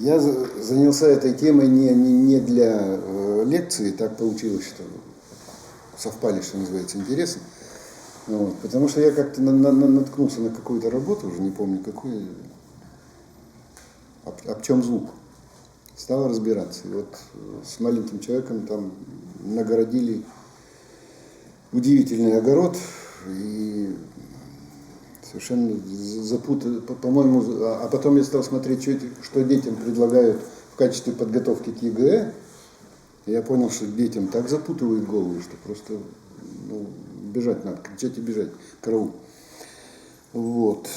Я занялся этой темой не для лекции, так получилось, что совпали, что называется, интересы. Вот, потому что я как-то наткнулся на какую-то работу, уже не помню какую, об чем звук. Стал разбираться. И вот с маленьким человеком там нагородили удивительный огород и совершенно запутали, по-моему, а потом я стал смотреть, что детям предлагают в качестве подготовки к ЕГЭ. И я понял, что детям так запутывают голову, что просто бежать надо, кричать и бежать, караул. Вот.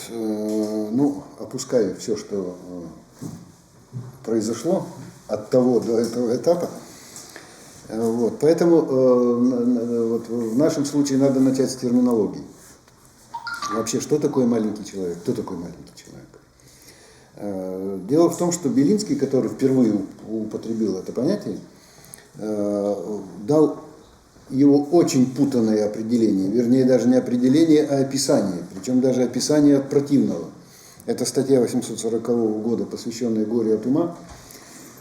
Опускаю все, что произошло от того до этого этапа. Вот. Поэтому вот, в нашем случае надо начать с терминологии. Вообще, что такое маленький человек? Кто такой маленький человек? Дело в том, что Белинский, который впервые употребил это понятие, дал его очень путанное определение, вернее даже не определение, а описание, причем даже описание от противного. Это статья 840 года, посвященная «Горе от ума»,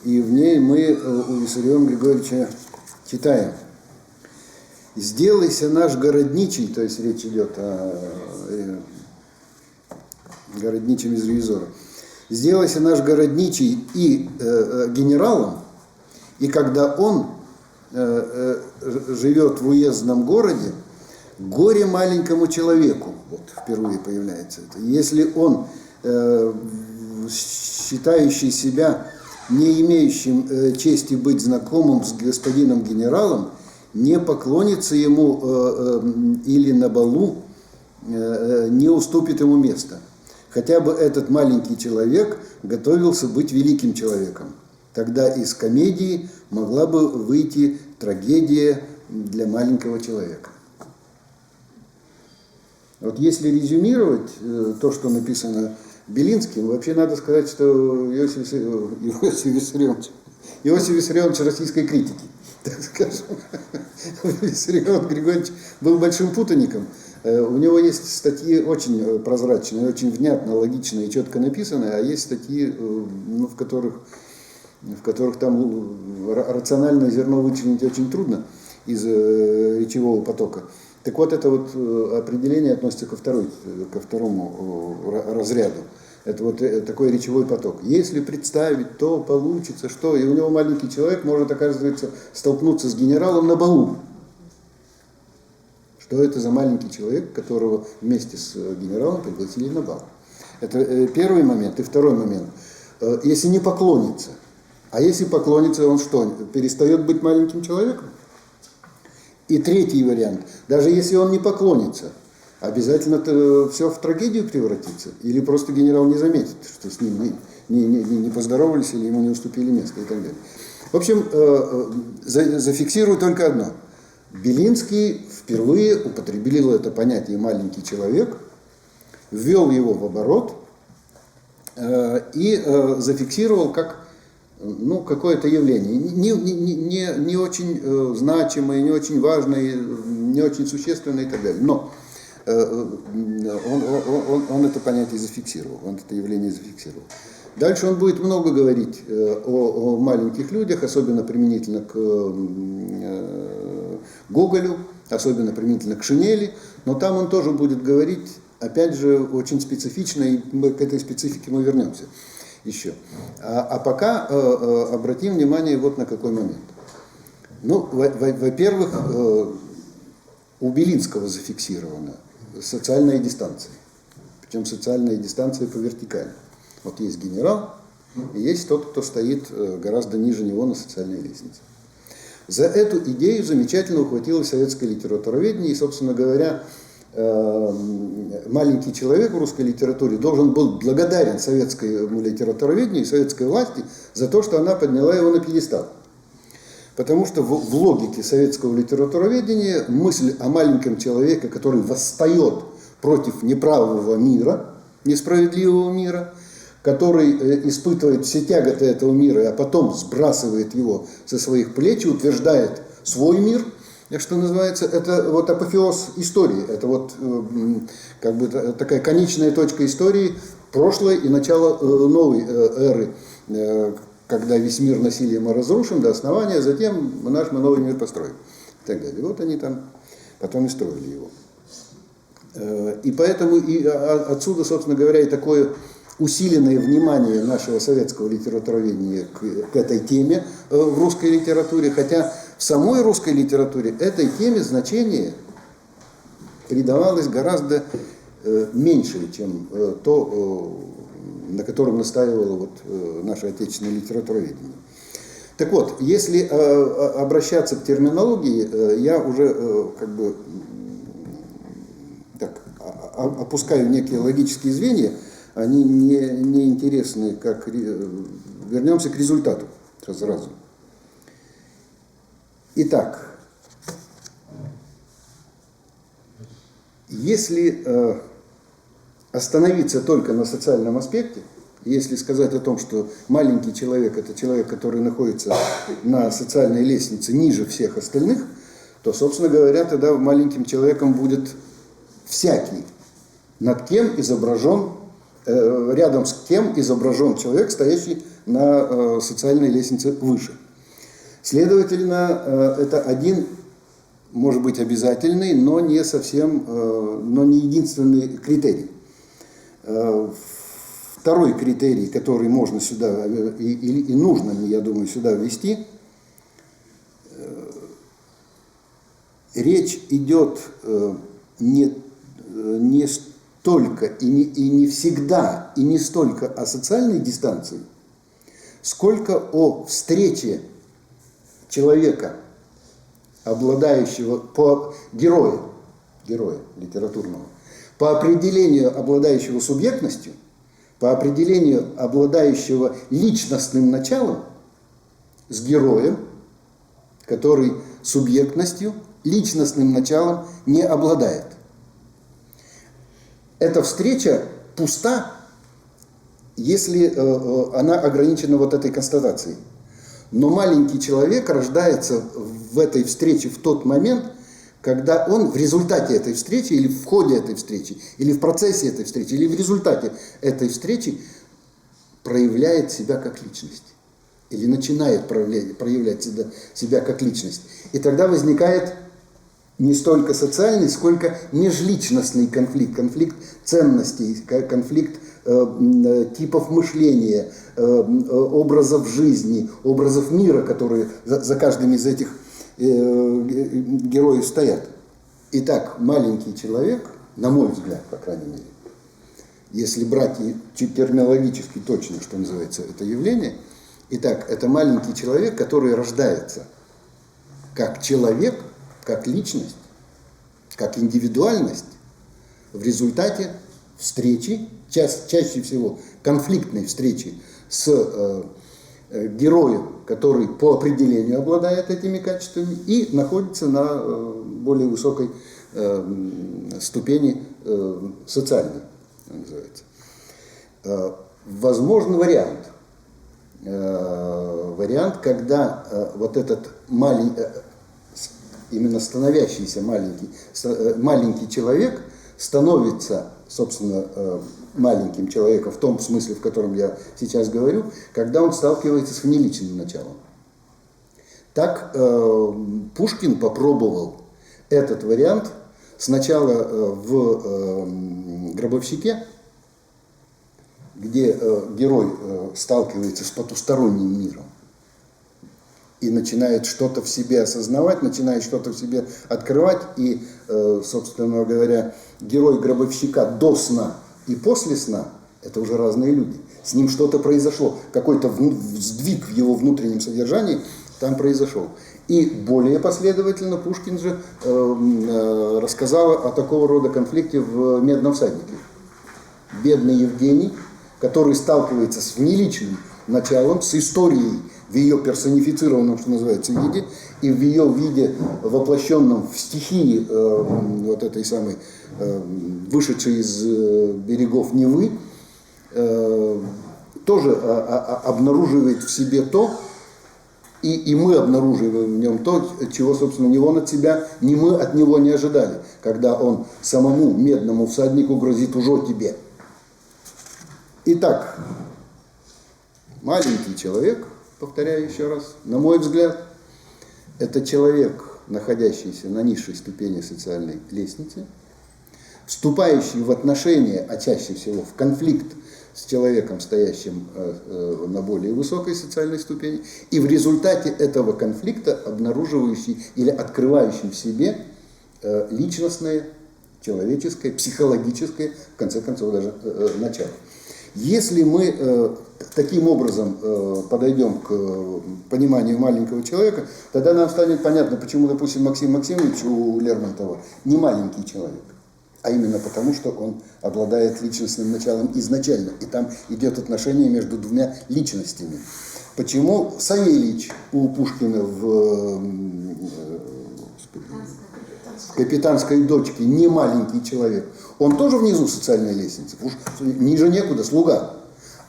и в ней мы у Виссариона Григорьевича читаем: «Сделайся наш городничий», то есть речь идет о городничем из ревизора, «сделайся наш городничий и генералом, и когда он живет в уездном городе, горе маленькому человеку». Вот впервые появляется это. Если он, считающий себя не имеющим чести быть знакомым с господином генералом, не поклонится ему или на балу не уступит ему место. Хотя бы этот маленький человек готовился быть великим человеком. Тогда из комедии могла бы выйти трагедия для маленького человека. Вот если резюмировать то, что написано Белинским, вообще надо сказать, что Иосиф Виссарионович российской критики, так скажем. Виссарион Григорьевич был большим путаником. У него есть статьи очень прозрачные, очень внятно, логично и четко написанные, а есть статьи, в которых там рациональное зерно вычленить очень трудно из речевого потока. Так вот, это вот определение относится ко второму разряду. Это вот такой речевой поток. Если представить, то получится, что... И у него маленький человек может, оказывается, столкнуться с генералом на балу. Что это за маленький человек, которого вместе с генералом пригласили на бал? Это первый момент. И второй момент. Если не поклонится. А если поклонится, он что, перестает быть маленьким человеком? И третий вариант. Даже если он не поклонится, обязательно все в трагедию превратится? Или просто генерал не заметит, что с ним не поздоровались или ему не уступили место и так далее. В общем, зафиксирую только одно. Белинский впервые употребил это понятие «маленький человек», ввел его в оборот и зафиксировал как какое-то явление, не очень значимое, не очень важное, не очень существенное и так далее. Но он это понятие зафиксировал, он это явление зафиксировал. Дальше он будет много говорить о маленьких людях, особенно применительно к Гоголю, особенно применительно к Шинели, но там он тоже будет говорить, опять же, очень специфично, и к этой специфике мы вернемся еще. А пока обратим внимание вот на какой момент. Во-первых, у Белинского зафиксирована социальная дистанция. Причем социальная дистанция по вертикали. Вот есть генерал, и есть тот, кто стоит гораздо ниже него на социальной лестнице. За эту идею замечательно ухватилось советское литературоведение, и, собственно говоря, маленький человек в русской литературе должен был благодарен советскому литературоведению и советской власти за то, что она подняла его на пьедестал. Потому что в логике советского литературоведения мысль о маленьком человеке, который восстает против неправого мира, несправедливого мира, который испытывает все тяготы этого мира, а потом сбрасывает его со своих плеч и утверждает свой мир, что называется, это вот апофеоз истории, это вот как бы такая конечная точка истории, прошлое и начало новой эры когда весь мир насилием мы разрушим до основания, затем мы новый мир построим. И так далее. Вот они там потом и строили его. И поэтому отсюда, собственно говоря, и такое усиленное внимание нашего советского литературоведения к этой теме в русской литературе, хотя в самой русской литературе этой теме значение придавалось гораздо меньше, чем то, на котором настаивало наше отечественное литературоведение. Так вот, если обращаться к терминологии, я уже опускаю некие логические звенья, они не интересны, вернемся к результату сразу. Итак, если остановиться только на социальном аспекте, если сказать о том, что маленький человек – это человек, который находится на социальной лестнице ниже всех остальных, то, собственно говоря, тогда маленьким человеком будет всякий, над кем изображен, рядом с кем изображен человек, стоящий на социальной лестнице выше. Следовательно, это один, может быть, обязательный, но не совсем, но не единственный критерий. Второй критерий, который можно сюда и нужно, я думаю, сюда ввести, речь идет не столько и не всегда, и не столько о социальной дистанции, сколько о встрече человека, обладающего, героя литературного, по определению обладающего субъектностью, по определению обладающего личностным началом, с героем, который субъектностью, личностным началом не обладает. Эта встреча пуста, если она ограничена вот этой констатацией. Но маленький человек рождается в этой встрече в тот момент, когда он в результате этой встречи, или в ходе этой встречи, или в процессе этой встречи, или в результате этой встречи проявляет себя как личность. Или начинает проявлять себя как личность. И тогда возникает не столько социальный, сколько межличностный конфликт, конфликт ценностей, конфликт типов мышления, образов жизни, образов мира, которые за каждым из этих героев стоят. Итак, маленький человек, на мой взгляд, по крайней мере, если брать чуть терминологически точно, что называется, это явление, итак, это маленький человек, который рождается как человек, как личность, как индивидуальность в результате встречи, чаще всего конфликтной встречи с героем, который по определению обладает этими качествами и находится на более высокой ступени социальной, называется. Возможен вариант, когда вот этот именно становящийся маленький человек становится, собственно, маленьким человеком в том смысле, в котором я сейчас говорю, когда он сталкивается с внеличным началом. Так Пушкин попробовал этот вариант сначала в «Гробовщике», где герой сталкивается с потусторонним миром и начинает что-то в себе осознавать, начинает что-то в себе открывать, и, собственно говоря, герой «Гробовщика» до сна и после сна – это уже разные люди. С ним что-то произошло, какой-то сдвиг в его внутреннем содержании там произошел. И более последовательно Пушкин же рассказал о такого рода конфликте в «Медном всаднике». Бедный Евгений, который сталкивается с внеличным началом, с историей в ее персонифицированном, что называется, виде, и в ее виде, воплощенном в стихии вот этой самой, вышедшей из берегов Невы, тоже обнаруживает в себе то, и мы обнаруживаем в нем то, чего, собственно, ни он от себя, ни мы от него не ожидали, когда он самому медному всаднику грозит: «Ужо тебе». Итак, Маленький человек, повторяю еще раз, на мой взгляд, это человек, находящийся на низшей ступени социальной лестницы, вступающий в отношения, а чаще всего в конфликт с человеком, стоящим на более высокой социальной ступени, и в результате этого конфликта обнаруживающий или открывающий в себе личностное, человеческое, психологическое, в конце концов, даже начало. Если мы таким образом подойдем к пониманию маленького человека, тогда нам станет понятно, почему, допустим, Максим Максимович у Лермонтова не маленький человек, а именно потому, что он обладает личностным началом изначально, и там идет отношение между двумя личностями. Почему Савельич у Пушкина в «Капитанской дочке» не маленький человек? Он тоже внизу социальной лестницы, ниже некуда, слуга.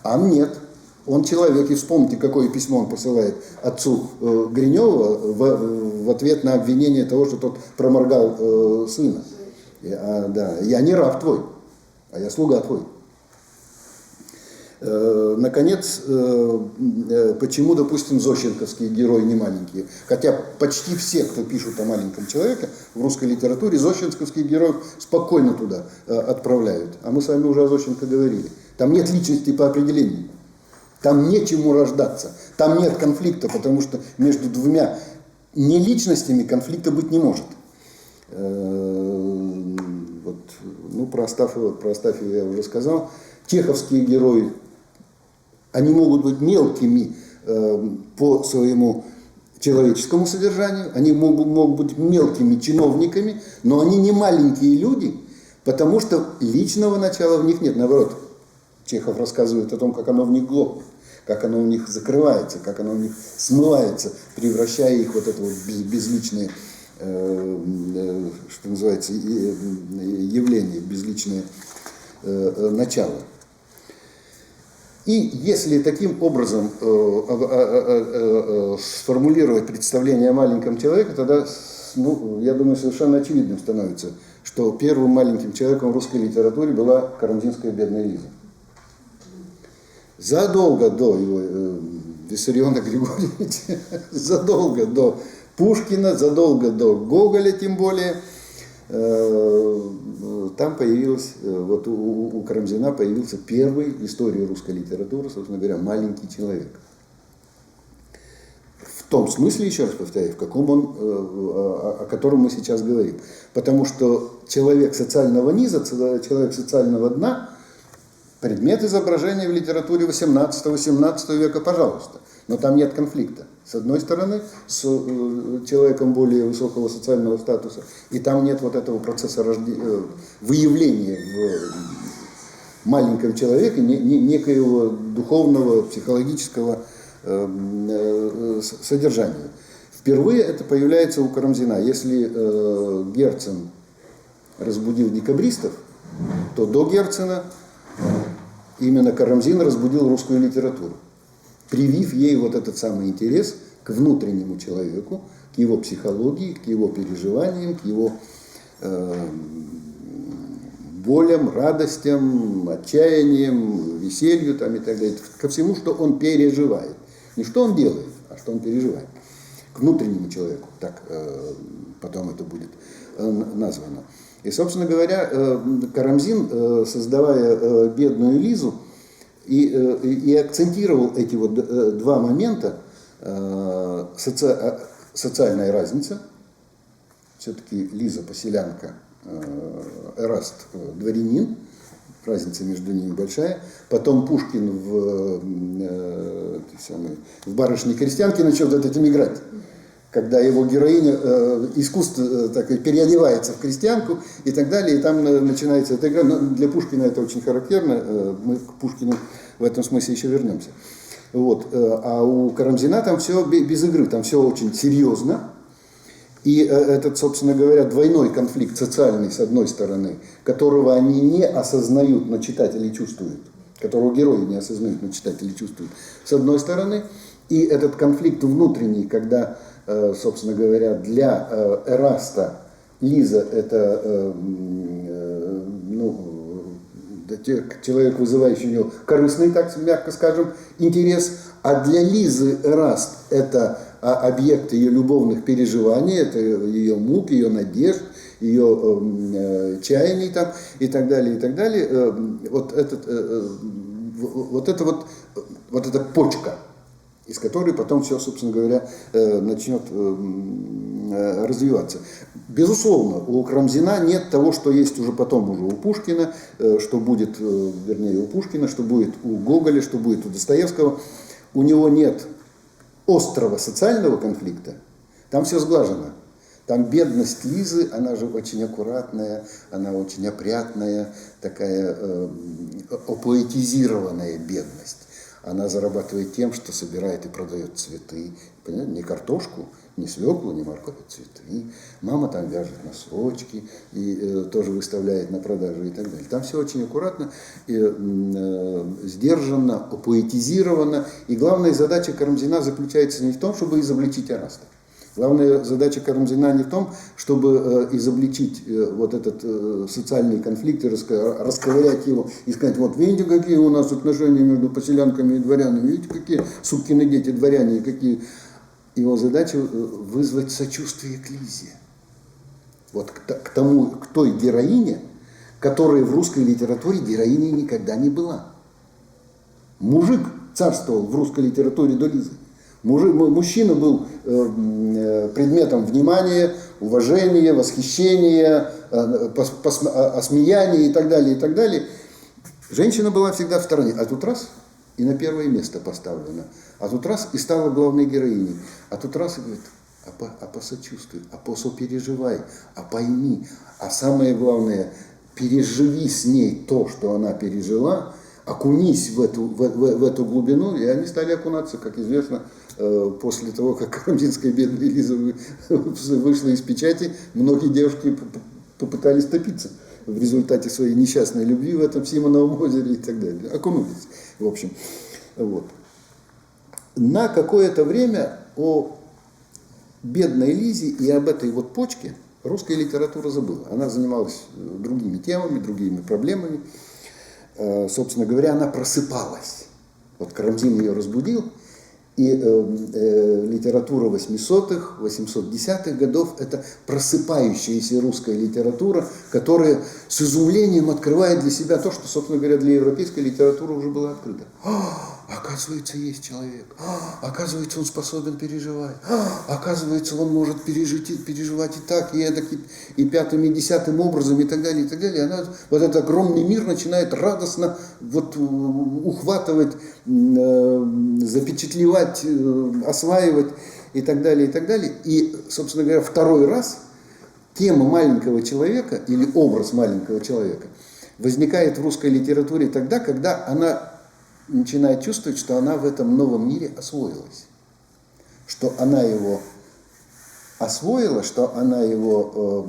А нет, он человек, и вспомните, какое письмо он посылает отцу Гринева в ответ на обвинение того, что тот проморгал сына. Я не раб твой, а я слуга твой. Наконец, почему, допустим, зощенковские герои не маленькие? Хотя почти все, кто пишут о маленьком человеке в русской литературе, зощенковских героев спокойно туда отправляют. А мы с вами уже о Зощенко говорили. Там нет личности по определению. Там нечему рождаться. Там нет конфликта, потому что между двумя неличностями конфликта быть не может. Про Астафьева я уже сказал. Чеховские герои, они могут быть мелкими по своему человеческому содержанию, они могут быть мелкими чиновниками, но они не маленькие люди, потому что личного начала в них нет. Наоборот, Чехов рассказывает о том, как оно в них глохнет, как оно у них закрывается, как оно у них смывается, превращая их в вот это вот безличное, что называется, явление, безличное начало. И если таким образом сформулировать представление о маленьком человеке, тогда, я думаю, совершенно очевидным становится, что первым маленьким человеком в русской литературе была карамзинская «Бедная Лиза». Задолго до его Виссариона Григорьевича, задолго до Пушкина, задолго до Гоголя тем более, там появилась, вот у Карамзина появился первый в истории русской литературы, собственно говоря, маленький человек. В том смысле, еще раз повторяю, в каком он, о котором мы сейчас говорим. Потому что человек социального низа, человек социального дна, предмет изображения в литературе 18-17 века, пожалуйста. Но там нет конфликта. С одной стороны, с человеком более высокого социального статуса, и там нет вот этого процесса выявления в маленьком человеке некоего духовного, психологического содержания. Впервые это появляется у Карамзина. Если Герцен разбудил декабристов, то до Герцена именно Карамзин разбудил русскую литературу, привив ей вот этот самый интерес к внутреннему человеку, к его психологии, к его переживаниям, к его болям, радостям, отчаяниям, веселью там, и так далее, ко всему, что он переживает. Не что он делает, а что он переживает. К внутреннему человеку, так потом это будет названо. И, собственно говоря, Карамзин, создавая «Бедную Лизу», и акцентировал эти вот два момента: социальная разница, все-таки Лиза поселянка, Эраст дворянин, разница между ними большая. Потом Пушкин в «Барышне-крестьянке» начал этим играть, когда его героиня искусство так, переодевается в крестьянку и так далее, и там начинается эта игра. Но для Пушкина это очень характерно, мы к Пушкину в этом смысле еще вернемся. Вот. А у Карамзина там все без игры, там все очень серьезно. И этот, собственно говоря, двойной конфликт социальный, с одной стороны, которого они не осознают, но читатели чувствуют, которого герои не осознают, но читатели чувствуют, с одной стороны, и этот конфликт внутренний, когда, собственно говоря, для Эраста Лиза это человек, вызывающий у него корыстный, так мягко скажем, интерес, а для Лизы Эраст это объект ее любовных переживаний, это ее мук, ее надежд, ее чаяний там, и так далее, и так далее. Вот эта почка, из которой потом все, собственно говоря, начнет развиваться. Безусловно, у Карамзина нет того, что есть уже потом уже у Пушкина, что будет, вернее, у Пушкина, что будет у Гоголя, что будет у Достоевского. У него нет острого социального конфликта, там все сглажено. Там бедность Лизы, она же очень аккуратная, она очень опрятная, такая опоэтизированная бедность. Она зарабатывает тем, что собирает и продает цветы. Понимаете? Не картошку, не свеклу, не морковь, а цветы. Мама там вяжет носочки и тоже выставляет на продажу и так далее. Там все очень аккуратно, и, сдержанно, опоэтизировано. И главная задача Карамзина заключается не в том, чтобы изобличить Эраста. Главная задача Карамзина не в том, чтобы изобличить вот этот социальный конфликт и расковырять его и сказать, вот видите, какие у нас отношения между поселянками и дворянами, видите, какие сукины дети дворяне, какие... Его задача вызвать сочувствие к Лизе. Вот к той героине, которая в русской литературе героиней никогда не была. Мужик царствовал в русской литературе до Лизы. Мужчина был предметом внимания, уважения, восхищения, осмеяния и так далее, и так далее. Женщина была всегда в стороне, а тут раз и на первое место поставлена, а тут раз и стала главной героиней, а тут раз и говорит, а посочувствуй, а посопереживай, а пойми, а самое главное, переживи с ней то, что она пережила, окунись в эту глубину, и они стали окунаться, как известно, после того, как карамзинская бедная Лиза вышла из печати, многие девушки попытались топиться в результате своей несчастной любви в этом Симоновом озере и так далее. Окунулись, в общем. Вот. На какое-то время о бедной Лизе и об этой вот почке русская литература забыла. Она занималась другими темами, другими проблемами. Собственно говоря, она просыпалась. Вот Карамзин ее разбудил, и литература 800-х, 810-х годов – это просыпающаяся русская литература, которая с изумлением открывает для себя то, что, собственно говоря, для европейской литературы уже было открыто. Оказывается, есть человек. Оказывается, он способен переживать. Оказывается, он может переживать и так, и эдак, и пятым, и десятым образом, и так далее, и так далее. Она, вот этот огромный мир начинает радостно вот, ухватывать, запечатлевать, осваивать, и так далее, и так далее. И, собственно говоря, второй раз тема маленького человека или образ маленького человека возникает в русской литературе тогда, когда она начинает чувствовать, что она в этом новом мире освоилась. Что она его освоила, что она его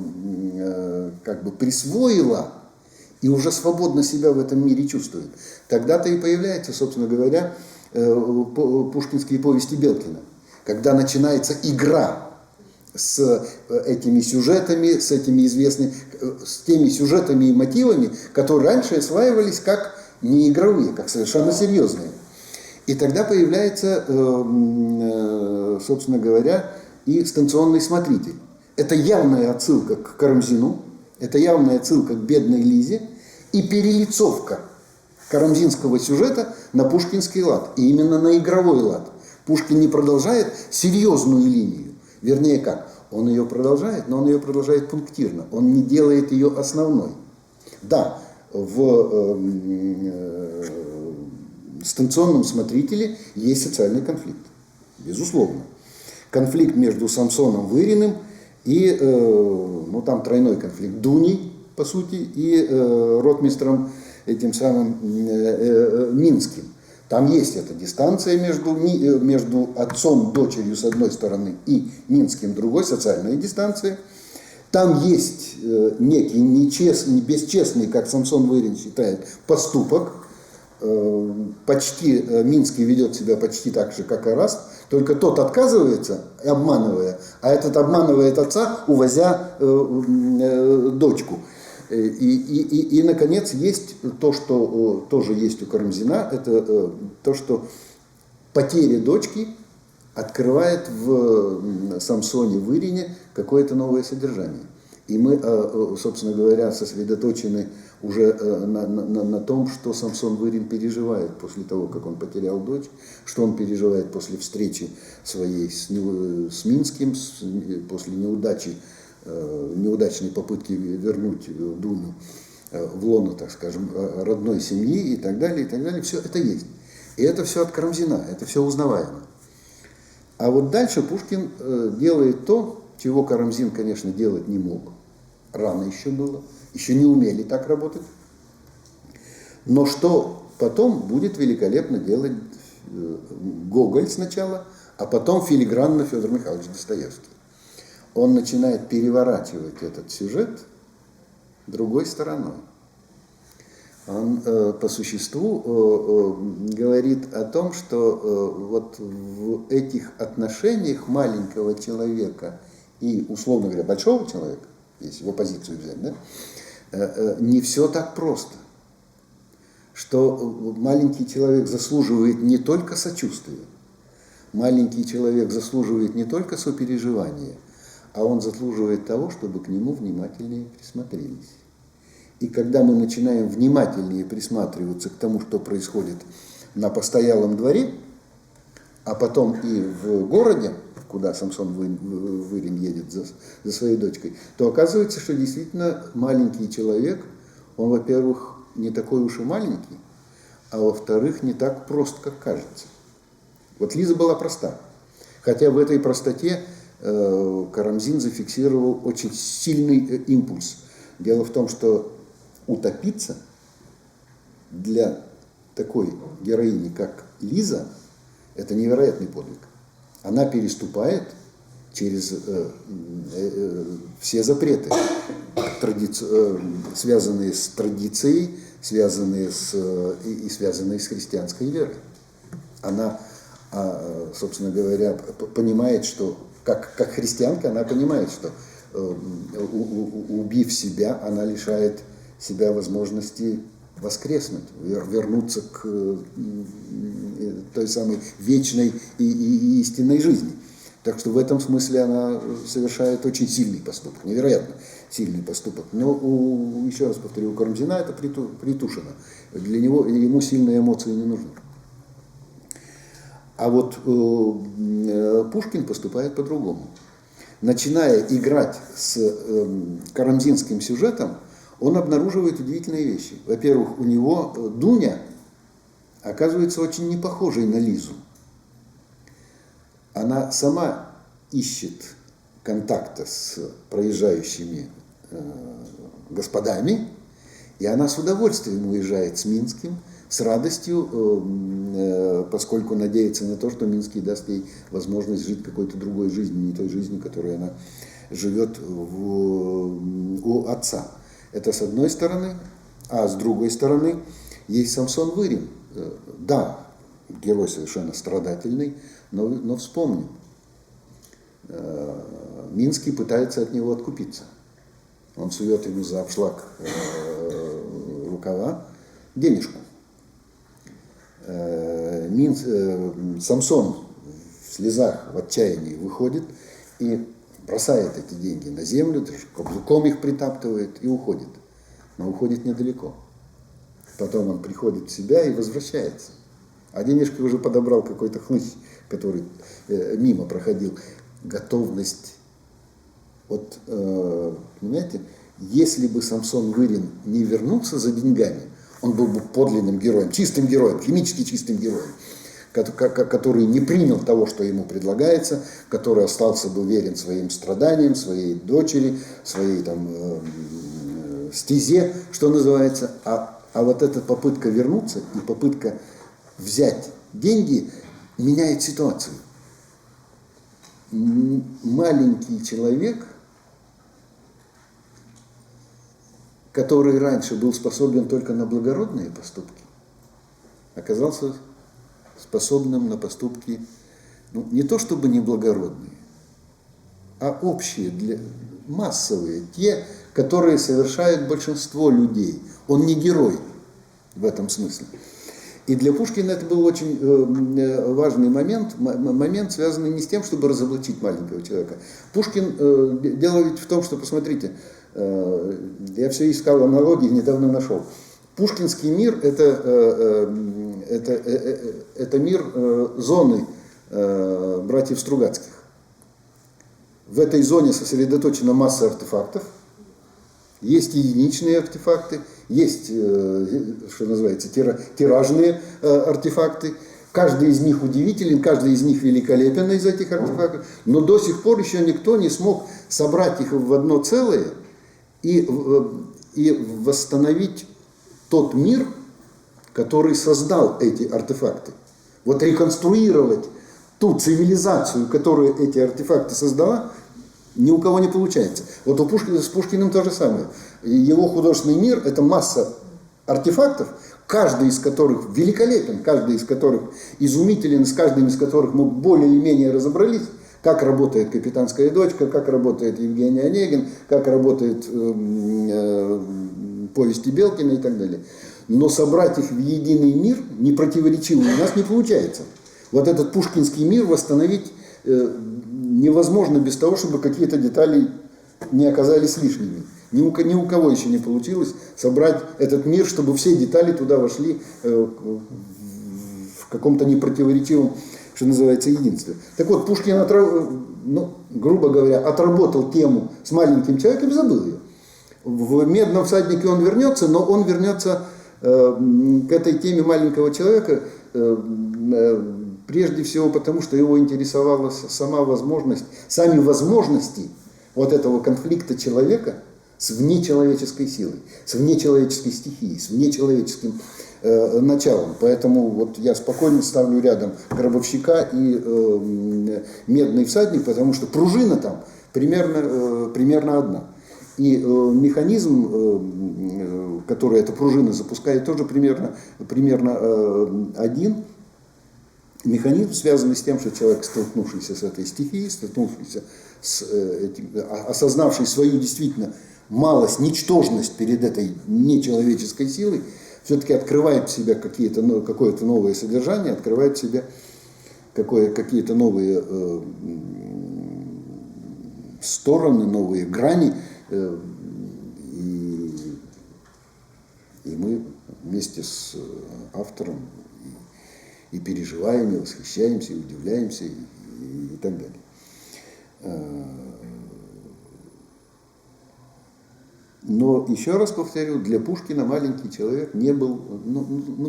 как бы присвоила и уже свободно себя в этом мире чувствует. Тогда-то и появляется, собственно говоря, пушкинские повести Белкина. Когда начинается игра с этими сюжетами, с этими известными, с теми сюжетами и мотивами, которые раньше осваивались как не игровые, как совершенно серьезные. И тогда появляется, собственно говоря, и станционный смотритель. Это явная отсылка к Карамзину, это явная отсылка к бедной Лизе и перелицовка карамзинского сюжета на пушкинский лад, и именно на игровой лад. Пушкин не продолжает серьезную линию, вернее как, он ее продолжает, но он ее продолжает пунктирно, он не делает ее основной. Да, в станционном смотрителе есть социальный конфликт, безусловно. Конфликт между Самсоном Выриным и, ну там тройной конфликт, Дуней, по сути, и ротмистром этим самым Минским. Там есть эта дистанция между отцом, дочерью с одной стороны и Минским с другой, социальная дистанция. Там есть некий нечестный, бесчестный, как Самсон Вырин считает, поступок. Почти Минский ведет себя почти так же, как Эраст, только тот отказывается, обманывая, а этот обманывает отца, увозя дочку. И, наконец, есть то, что тоже есть у Карамзина, это то, что потеря дочки открывает в Самсоне, в Ирине какое-то новое содержание. И мы, собственно говоря, сосредоточены уже на том, что Самсон Вырин переживает после того, как он потерял дочь, что он переживает после встречи своей с Минским, после неудачной попытки вернуть Дуню в лоно, так скажем, родной семьи и так далее, и так далее. Все это есть. И это все от Карамзина, это все узнаваемо. А вот дальше Пушкин делает то, чего Карамзин, конечно, делать не мог. Рано еще было, еще не умели так работать. Но что потом будет великолепно делать Гоголь сначала, а потом филигранно Федор Михайлович Достоевский. Он начинает переворачивать этот сюжет другой стороной. Он по существу говорит о том, что вот в этих отношениях маленького человека и, условно говоря, большого человека, если его позицию взять, да, не все так просто. Что маленький человек заслуживает не только сочувствия, маленький человек заслуживает не только сопереживания, а он заслуживает того, чтобы к нему внимательнее присмотрелись. И когда мы начинаем внимательнее присматриваться к тому, что происходит на постоялом дворе, а потом и в городе, куда Самсон Вырин едет за своей дочкой, то оказывается, что действительно маленький человек, он, во-первых, не такой уж и маленький, а во-вторых, не так прост, как кажется. Вот Лиза была проста. Хотя в этой простоте Карамзин зафиксировал очень сильный импульс. Дело в том, что утопиться для такой героини, как Лиза, это невероятный подвиг. Она переступает через все запреты, связанные с традицией, связанные с христианской верой. Она, собственно говоря, понимает, что, как христианка, она понимает, что убив себя, она лишает себя возможности воскреснуть, вернуться к той самой вечной и истинной жизни. Так что в этом смысле она совершает очень сильный поступок, невероятно сильный поступок. Но, еще раз повторю, у Карамзина это притушено. Ему сильные эмоции не нужны. А вот Пушкин поступает по-другому. Начиная играть с карамзинским сюжетом, он обнаруживает удивительные вещи. Во-первых, у него Дуня оказывается очень не похожей на Лизу. Она сама ищет контакта с проезжающими господами, и она с удовольствием уезжает с Минским, с радостью, поскольку надеется на то, что Минский даст ей возможность жить какой-то другой жизнью, не той жизнью, которой она живет у отца. Это с одной стороны, а с другой стороны есть Самсон Вырин. Да, герой совершенно страдательный, но вспомним. Минский пытается от него откупиться. Он сует ему за обшлаг рукава денежку. Самсон в слезах, в отчаянии выходит и бросает эти деньги на землю, каблуком их притаптывает и уходит. Но уходит недалеко. Потом он приходит в себя и возвращается. А денежки уже подобрал какой-то хлыщ, который мимо проходил. Готовность. Вот, понимаете, если бы Самсон Вырин не вернулся за деньгами, он был бы подлинным героем, чистым героем, химически чистым героем, который не принял того, что ему предлагается, который остался бы верен своим страданиям, своей дочери, своей там стезе, что называется. А вот эта попытка вернуться и попытка взять деньги меняет ситуацию. Маленький человек, который раньше был способен только на благородные поступки, оказался способным на поступки, не то чтобы неблагородные, а общие, массовые, те, которые совершает большинство людей. Он не герой в этом смысле. И для Пушкина это был очень важный момент, связанный не с тем, чтобы разоблачить маленького человека. Пушкин, дело ведь в том, что, посмотрите, я все искал аналогии, недавно нашел. Пушкинский мир это мир зоны братьев Стругацких. В этой зоне сосредоточена масса артефактов. Есть единичные артефакты, есть, что называется, тиражные артефакты. Каждый из них удивителен, каждый из них великолепен из этих артефактов. Но до сих пор еще никто не смог собрать их в одно целое и восстановить тот мир, который создал эти артефакты. Вот реконструировать ту цивилизацию, которую эти артефакты создала, ни у кого не получается. Вот у Пушкина, с Пушкиным то же самое. Его художественный мир – это масса артефактов, каждый из которых великолепен, каждый из которых изумителен, с каждым из которых мы более или менее разобрались, как работает «Капитанская дочка», как работает Евгений Онегин, как работает повести Белкина и так далее. Но собрать их в единый мир, непротиворечивый, у нас не получается. Вот этот пушкинский мир восстановить невозможно без того, чтобы какие-то детали не оказались лишними. Ни у кого еще не получилось собрать этот мир, чтобы все детали туда вошли в каком-то непротиворечивом, что называется, единстве. Так вот, Пушкин, грубо говоря, отработал тему с маленьким человеком и забыл ее. В «Медном всаднике» он вернется, но он вернется к этой теме маленького человека прежде всего потому, что его интересовала сами возможности вот этого конфликта человека с внечеловеческой силой, с внечеловеческой стихией, с внечеловеческим началом. Поэтому вот я спокойно ставлю рядом «Гробовщика» и «Медный всадник», потому что пружина там примерно одна. И механизм, который эта пружина запускает, тоже примерно один. Механизм, связанный с тем, что человек, столкнувшийся с этой стихией, осознавший свою действительно малость, ничтожность перед этой нечеловеческой силой, все-таки открывает в себя какое-то новое содержание, открывает в себе какие-то новые стороны, новые грани. И мы вместе с автором и переживаем, и восхищаемся, и удивляемся, и так далее. Но, еще раз повторю, для Пушкина маленький человек не был,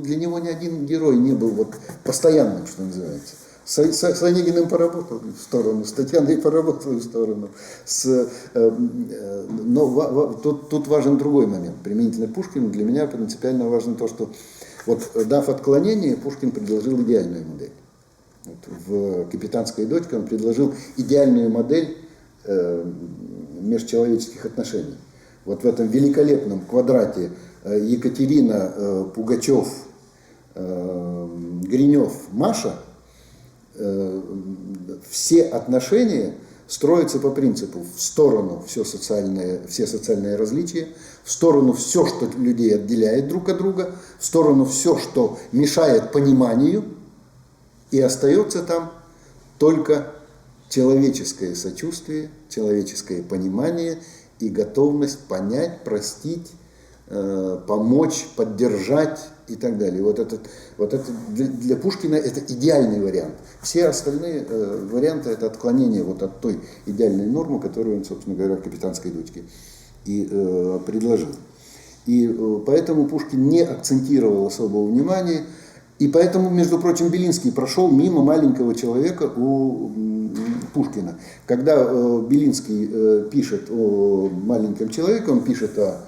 для него ни один герой не был вот постоянным, что называется. С Онегиным поработал в сторону, с Татьяной поработал в сторону. Но тут важен другой момент. Применительно к Пушкину для меня принципиально важно то, что вот, дав отклонение, Пушкин предложил идеальную модель. Вот, в «Капитанской дочке» он предложил идеальную модель межчеловеческих отношений. Вот в этом великолепном квадрате Екатерина, Пугачев, Гринев, Маша, все отношения строятся по принципу: в сторону все социальные различия, в сторону все, что людей отделяет друг от друга, в сторону все, что мешает пониманию, и остается там только человеческое сочувствие, человеческое понимание и готовность понять, простить, помочь, поддержать и так далее. Вот это для Пушкина это идеальный вариант. Все остальные варианты это отклонение вот от той идеальной нормы, которую он, собственно говоря, в «Капитанской дочке» и предложил. И поэтому Пушкин не акцентировал особого внимания. И поэтому, между прочим, Белинский прошел мимо маленького человека у Пушкина. Когда Белинский пишет о маленьком человеке, он пишет о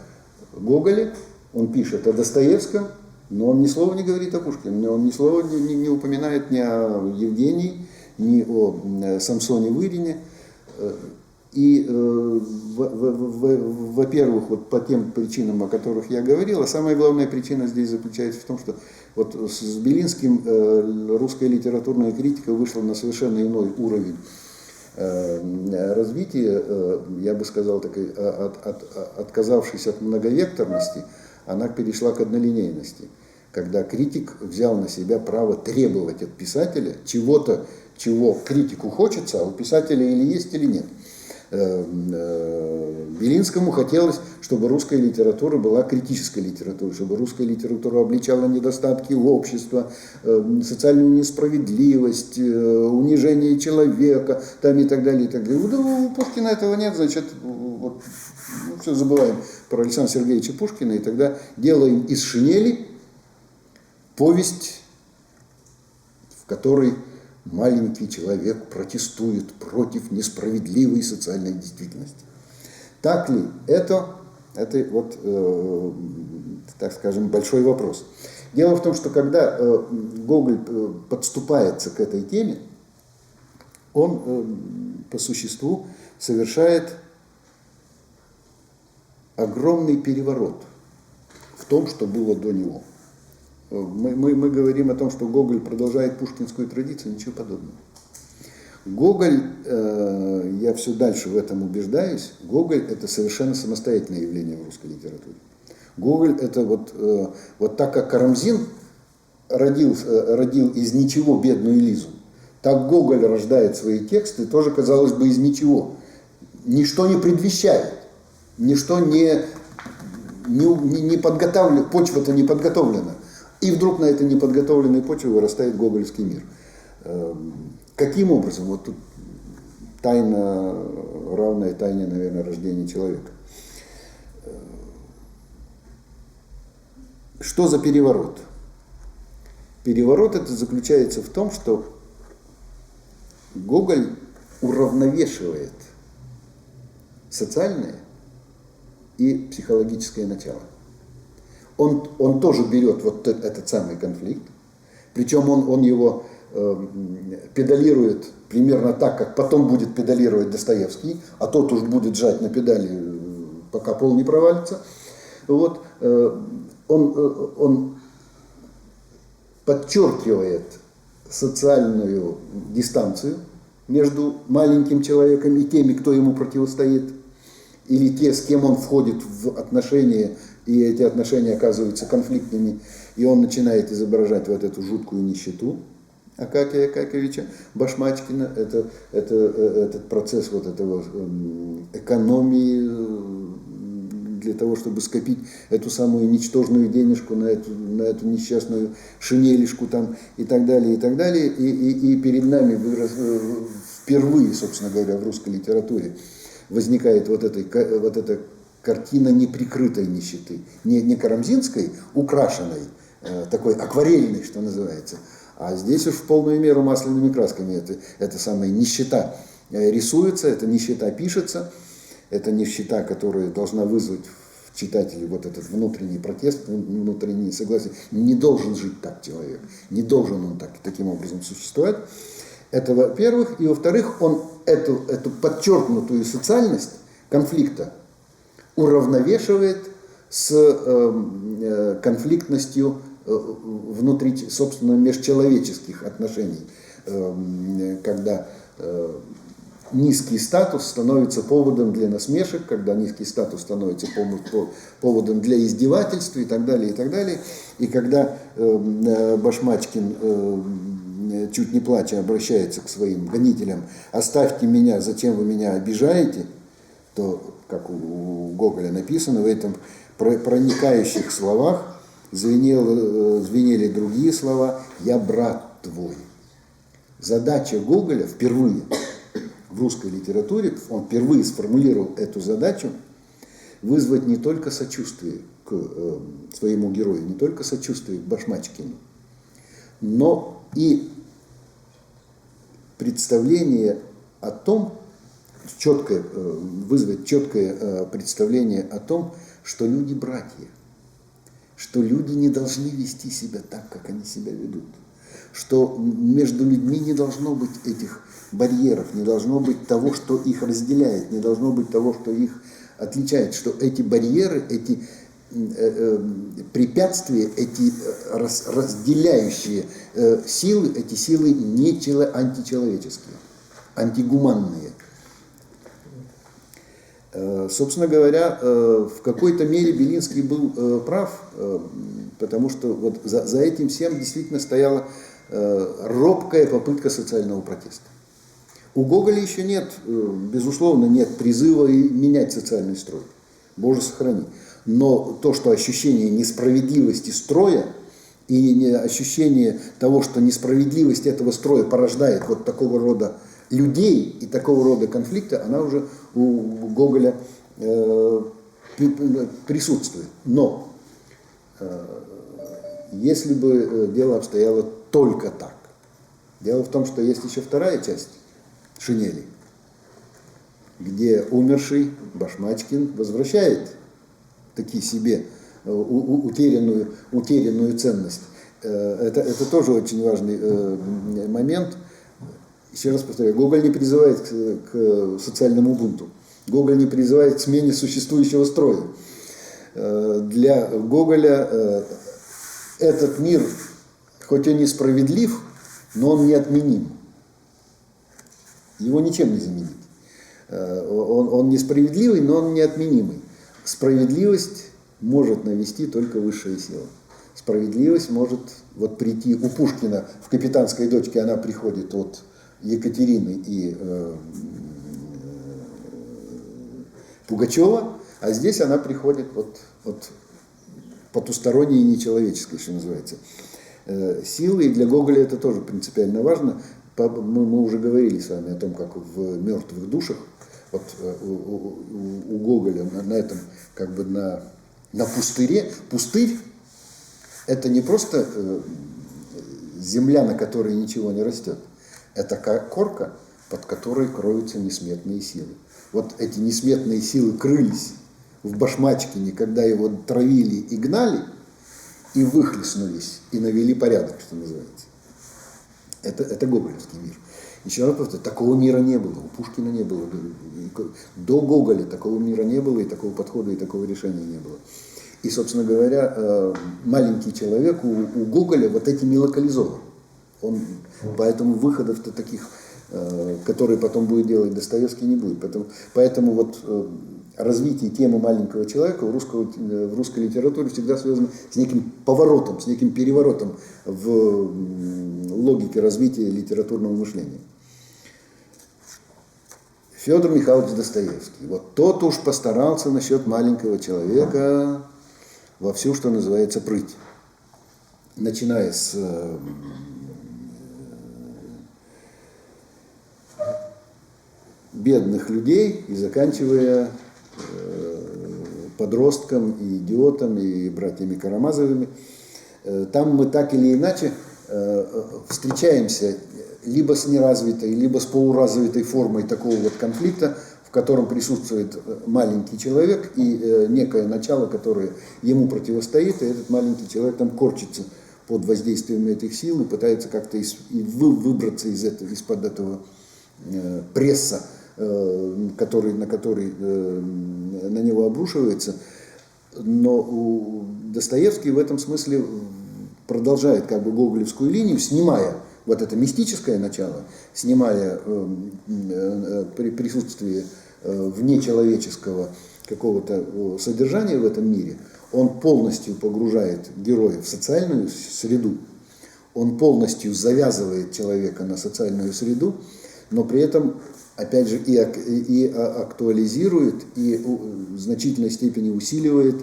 Гоголе, он пишет о Достоевском, но он ни слова не говорит о Пушкине, он ни слова не упоминает ни о Евгении, ни о Самсоне Вырине. И, во-первых, вот по тем причинам, о которых я говорил, а самая главная причина здесь заключается в том, что вот с Белинским русская литературная критика вышла на совершенно иной уровень развитие, я бы сказал, отказавшись от многовекторности, она перешла к однолинейности, когда критик взял на себя право требовать от писателя чего-то, чего критику хочется, а у писателя или есть, или нет. Белинскому хотелось, чтобы русская литература была критической литературой, чтобы русская литература обличала недостатки общества, социальную несправедливость, унижение человека там, и так далее, и так далее. У Пушкина этого нет, значит, вот, все забываем про Александра Сергеевича Пушкина, и тогда делаем из шинели повесть, в которой маленький человек протестует против несправедливой социальной действительности. Так ли это вот, так скажем, большой вопрос. Дело в том, что когда Гоголь подступается к этой теме, он по существу совершает огромный переворот в том, что было до него. Мы говорим о том, что Гоголь продолжает пушкинскую традицию, ничего подобного. Гоголь, я все дальше в этом убеждаюсь, Гоголь – это совершенно самостоятельное явление в русской литературе. Гоголь – это вот так, как Карамзин родил из ничего бедную Лизу, так Гоголь рождает свои тексты, тоже, казалось бы, из ничего. Ничто не предвещает, ничто не подготовлено, почва-то не подготовлена. И вдруг на этой неподготовленной почве вырастает гоголевский мир. Каким образом? Вот тут тайна, равная тайне, наверное, рождения человека. Что за переворот? Переворот это заключается в том, что Гоголь уравновешивает социальное и психологическое начало. Он тоже берет вот этот самый конфликт, причем он его педалирует примерно так, как потом будет педалировать Достоевский, а тот уж будет жать на педали, пока пол не провалится. Вот. Он подчеркивает социальную дистанцию между маленьким человеком и теми, кто ему противостоит, или те, с кем он входит в отношения, и эти отношения оказываются конфликтными, и он начинает изображать вот эту жуткую нищету Акакия Акакевича Башмачкина, этот процесс вот этого экономии для того, чтобы скопить эту самую ничтожную денежку на эту несчастную шинелишку там и так далее, и так далее. И перед нами впервые, собственно говоря, в русской литературе возникает вот эта картина неприкрытой нищеты, не карамзинской, украшенной, такой акварельной, что называется, а здесь уж в полную меру масляными красками эта самая нищета рисуется, эта нищета пишется, это нищета, которая должна вызвать в читателе вот этот внутренний протест, внутреннее согласие. Не должен жить так человек, не должен он таким образом существовать. Это во-первых. И во-вторых, он эту подчеркнутую социальность конфликта уравновешивает с конфликтностью внутри, собственно, межчеловеческих отношений, когда низкий статус становится поводом для насмешек, когда низкий статус становится поводом для издевательств и так далее, и так далее. И когда Башмачкин, чуть не плача, обращается к своим гонителям: «Оставьте меня, зачем вы меня обижаете?», то, как у Гоголя написано, в этом проникающих словах звенели другие слова: «Я брат твой». Задача Гоголя впервые в русской литературе, он впервые сформулировал эту задачу, вызвать не только сочувствие к своему герою, не только сочувствие к Башмачкину, но и представление о том, вызвать четкое представление о том, что люди братья, что люди не должны вести себя так, как они себя ведут, что между людьми не должно быть этих барьеров, не должно быть того, что их разделяет, не должно быть того, что их отличает, что эти барьеры, эти препятствия, эти разделяющие силы, эти силы не античеловеческие. антигуманные. Собственно говоря, в какой-то мере Белинский был прав, потому что вот за этим всем действительно стояла робкая попытка социального протеста. У Гоголя еще нет, безусловно, нет призыва менять социальный строй. Боже сохрани. Но то, что ощущение несправедливости строя и ощущение того, что несправедливость этого строя порождает вот такого рода людей и такого рода конфликта, она уже у Гоголя присутствует. Но если бы дело обстояло только так. Дело в том, что есть еще вторая часть «Шинели», где умерший Башмачкин возвращает таки себе утерянную ценность. Это тоже очень важный момент. Еще раз повторяю, Гоголь не призывает к социальному бунту. Гоголь не призывает к смене существующего строя. Для Гоголя этот мир, хоть и несправедлив, но он неотменим. Его ничем не заменить. Он несправедливый, но он неотменимый. Справедливость может навести только высшая сила. Справедливость может вот прийти у Пушкина в «Капитанской дочке», она приходит от Екатерины и Пугачева, а здесь она приходит от потусторонней и нечеловеческой, что называется, силы. И для Гоголя это тоже принципиально важно. Мы уже говорили с вами о том, как в «Мертвых душах», вот у Гоголя на этом, как бы на пустыре. Пустырь – это не просто земля, на которой ничего не растет. Это корка, под которой кроются несметные силы. Вот эти несметные силы крылись в Башмачкине, когда его травили и гнали, и выхлестнулись, и навели порядок, что называется. Это гоголевский мир. Еще раз повторяю, такого мира не было, у Пушкина не было. До Гоголя такого мира не было, и такого подхода, и такого решения не было. И, собственно говоря, маленький человек у Гоголя вот этим и локализован. Поэтому выходов-то таких, которые потом будет делать Достоевский, не будет. Поэтому вот развитие темы маленького человека в русской литературе всегда связано с неким поворотом, с неким переворотом в логике развития литературного мышления. Федор Михайлович Достоевский. Вот тот уж постарался насчет маленького человека вовсю, что называется, прыть. Начиная с бедных людей и заканчивая подростком и идиотом и братьями Карамазовыми. Там мы так или иначе встречаемся либо с неразвитой, либо с полуразвитой формой такого вот конфликта, в котором присутствует маленький человек и некое начало, которое ему противостоит, и этот маленький человек там корчится под воздействием этих сил и пытается как-то выбраться из-под этого пресса, на который на него обрушивается. Но Достоевский в этом смысле продолжает как бы гоголевскую линию, снимая вот это мистическое начало, снимая присутствие внечеловеческого какого-то содержания в этом мире. Он полностью погружает героя в социальную среду, он полностью завязывает человека на социальную среду, но при этом, опять же, и актуализирует, и в значительной степени усиливает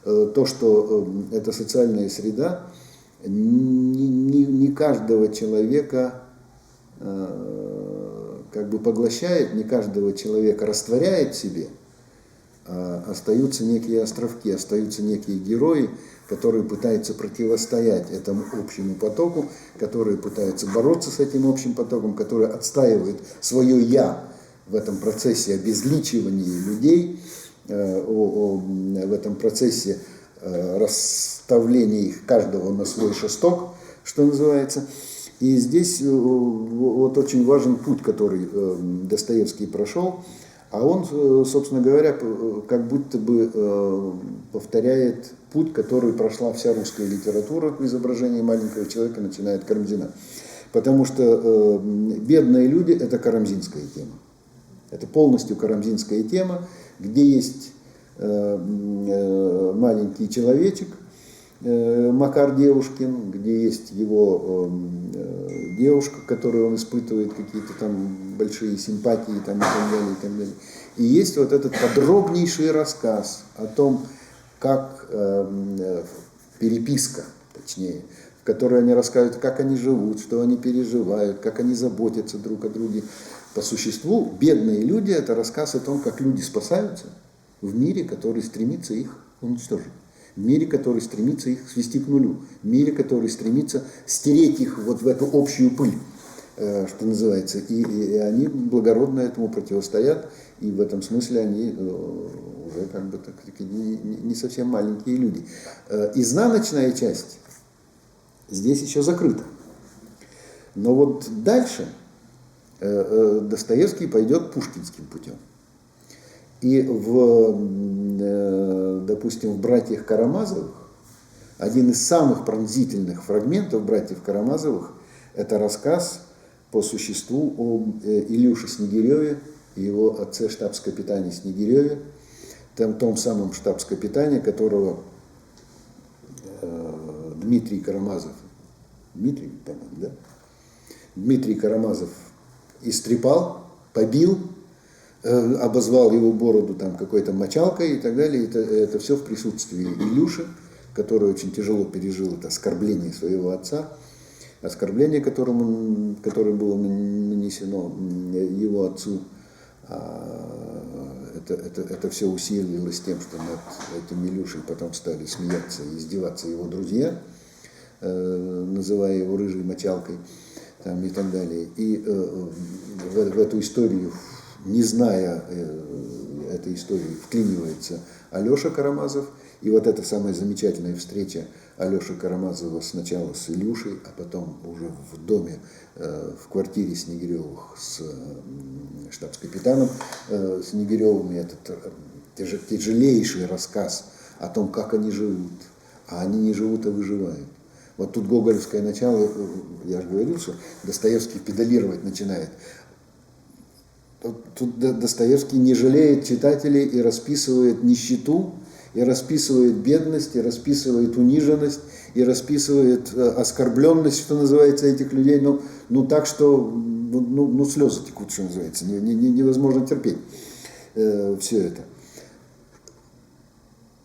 то, что эта социальная среда не каждого человека как бы поглощает, не каждого человека растворяет в себе, а остаются некие островки, остаются некие герои, которые пытаются противостоять этому общему потоку, которые пытаются бороться с этим общим потоком, которые отстаивают свое «я» в этом процессе обезличивания людей, в этом процессе расставления их каждого на свой шесток, что называется. И здесь вот очень важен путь, который Достоевский прошел, а он, собственно говоря, как будто бы повторяет путь, который прошла вся русская литература в изображении маленького человека, начиная от Карамзина. Потому что бедные люди – это карамзинская тема. Это полностью карамзинская тема, где есть маленький человечек, Макар Девушкин, где есть его девушка, которой он испытывает какие-то там большие симпатии там, и так далее, и так далее. И есть вот этот подробнейший рассказ о том, как переписка, точнее, в которой они рассказывают, как они живут, что они переживают, как они заботятся друг о друге. По существу, бедные люди – это рассказ о том, как люди спасаются в мире, который стремится их уничтожить. В мире, который стремится их свести к нулю. В мире, который стремится стереть их вот в эту общую пыль, что называется. И они благородно этому противостоят. И в этом смысле они уже как бы так, не совсем маленькие люди. Изнаночная часть здесь еще закрыта. Но вот дальше Достоевский пойдет пушкинским путем. И допустим, в «Братьях Карамазовых» один из самых пронзительных фрагментов «Братьев Карамазовых» – это рассказ по существу о Илюше Снегиреве и его отце штабс-капитане Снегиреве, том самом штабс-капитане, которого Дмитрий Карамазов, Дмитрий Карамазов истрепал, побил, обозвал его бороду там какой-то мочалкой и так далее. Это все в присутствии Илюши, который очень тяжело пережил это оскорбление своего отца, оскорбление, которое было нанесено его отцу. Это все усиливалось тем, что над этим Илюшей потом стали смеяться и издеваться его друзья, называя его рыжей мочалкой там, и так далее. И в эту историю, не зная этой истории, вклинивается Алеша Карамазов. И вот эта самая замечательная встреча Алеши Карамазова сначала с Илюшей, а потом уже в доме, в квартире Снегиревых с штабс-капитаном Снегиревым, этот тяжелейший рассказ о том, как они живут. А они не живут, а выживают. Вот тут гоголевское начало, я же говорил, что Достоевский педалировать начинает. Тут Достоевский не жалеет читателей и расписывает нищету, и расписывает бедность, и расписывает униженность, и расписывает оскорбленность, что называется, этих людей, ну так, что слезы текут, что называется, невозможно терпеть все это.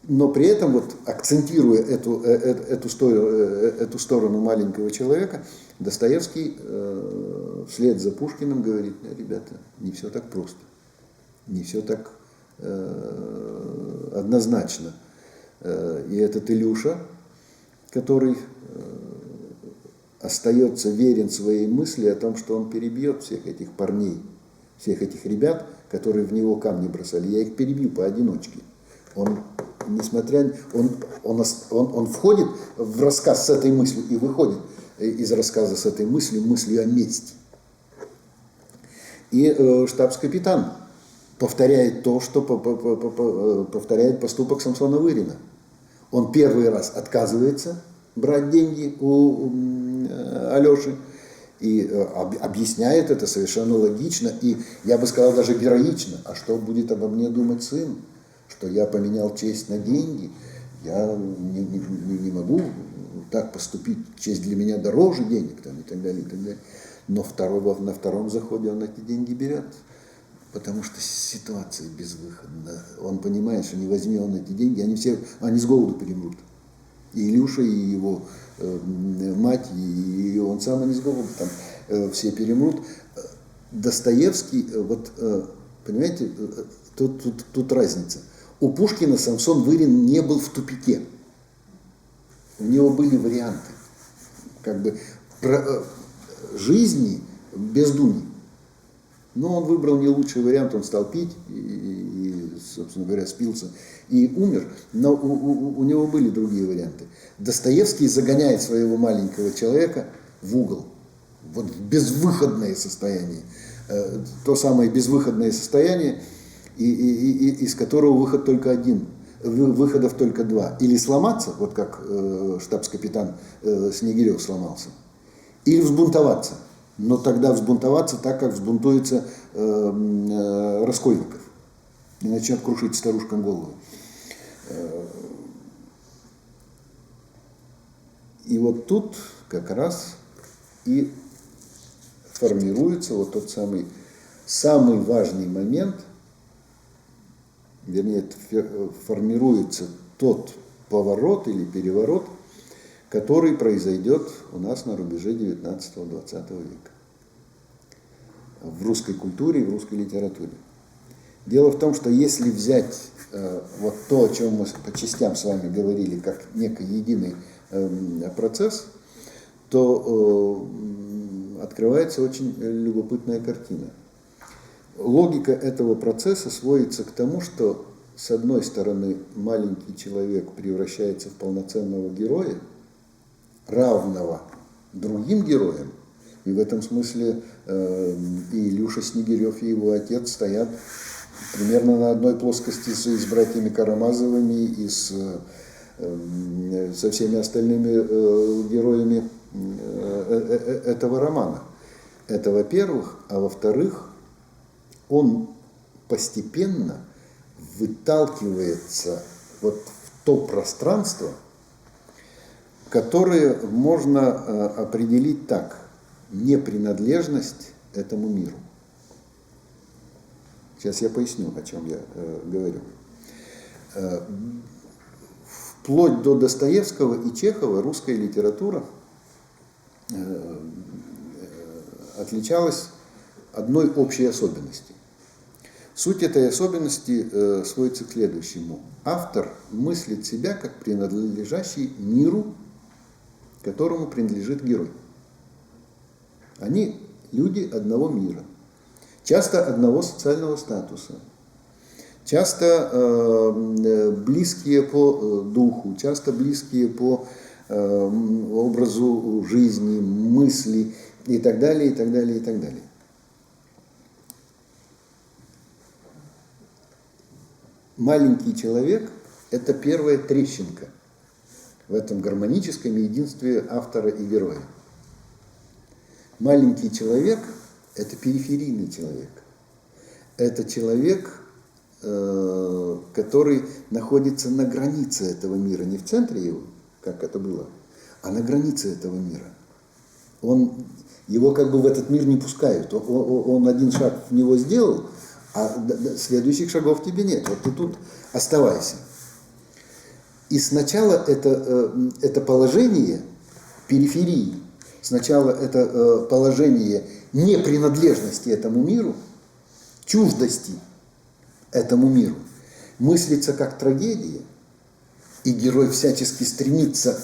Но при этом, вот, акцентируя эту сторону маленького человека, Достоевский вслед за Пушкиным говорит: ребята, не все так просто, не все так однозначно. И этот Илюша, который остается верен своей мысли о том, что он перебьет всех этих парней, всех этих ребят, которые в него камни бросали, я их перебью поодиночке. Он входит в рассказ с этой мыслью и выходит из рассказа с этой мыслью о мести. И штабс-капитан повторяет то, что повторяет поступок Самсона Вырина. Он первый раз отказывается брать деньги у Алеши и объясняет это совершенно логично и, я бы сказал, даже героично. А что будет обо мне думать сын? Что я поменял честь на деньги? Я не могу так поступить. Честь для меня дороже денег там, и так далее, и так далее. Но на втором заходе он эти деньги берет. Потому что ситуация безвыходна. Он понимает, что не возьми он эти деньги, они с голоду перемрут. И Илюша, и его мать, и он сам, они с голоду там все перемрут. Достоевский, вот, понимаете, тут разница. У Пушкина Самсон Вырин не был в тупике. У него были варианты. Как бы жизни без дуни. Но он выбрал не лучший вариант, он стал пить и, собственно говоря, спился и умер. Но у него были другие варианты. Достоевский загоняет своего маленького человека в угол, вот в безвыходное состояние. То самое безвыходное состояние, из которого выход только один, выходов только два. Или сломаться, вот как штабс-капитан Снегирев сломался, Или взбунтоваться. Но тогда взбунтоваться так, как взбунтуется Раскольников. И начнет крушить старушкам голову. И вот тут как раз и формируется вот тот самый важный момент, вернее, формируется тот поворот или переворот, который произойдет у нас на рубеже 19-20 века. В русской культуре и в русской литературе. Дело в том, что если взять вот то, о чем мы по частям с вами говорили, как некий единый процесс, то открывается очень любопытная картина. Логика этого процесса сводится к тому, что с одной стороны маленький человек превращается в полноценного героя, равного другим героям, и в этом смысле и Илюша Снегирев, и его отец стоят примерно на одной плоскости с братьями Карамазовыми и со всеми остальными героями этого романа. Это во-первых, а во-вторых, он постепенно выталкивается вот в то пространство, которое можно определить так: непринадлежность этому миру. Сейчас я поясню, о чем я говорю. Вплоть до Достоевского и Чехова русская литература отличалась одной общей особенностью. Суть этой особенности сводится к следующему. Автор мыслит себя как принадлежащий миру, которому принадлежит герой. Они люди одного мира, часто одного социального статуса, часто близкие по духу, часто близкие по образу жизни, мысли и так далее, и так далее, и так далее. Маленький человек – это первая трещинка в этом гармоническом единстве автора и героя. Маленький человек – это периферийный человек. Это человек, который находится на границе этого мира, не в центре его, как это было, а на границе этого мира. Его как бы в этот мир не пускают. Он один шаг в него сделал, а следующих шагов тебе нет. Вот ты тут оставайся. И сначала это положение периферии, сначала это положение непринадлежности этому миру, чуждости этому миру, мыслится как трагедия, и герой всячески стремится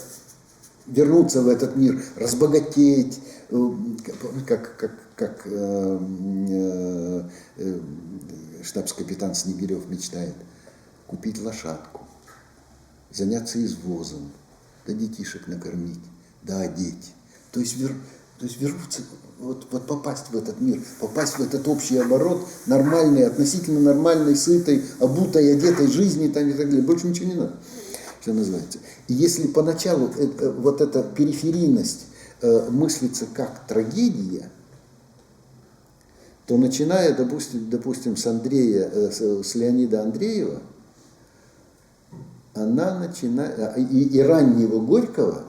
вернуться в этот мир, разбогатеть, как штабс-капитан Снегирев мечтает, купить лошадку, заняться извозом, да детишек накормить, да одеть. То есть вернуться, вот попасть в этот мир, попасть в этот общий оборот нормальной, относительно нормальной, сытой, обутой, одетой жизни там, и так далее. Больше ничего не надо, что называется. И если поначалу вот эта периферийность мыслится как трагедия, то начиная, допустим, с Леонида Андреева, она начинает, и раннего Горького,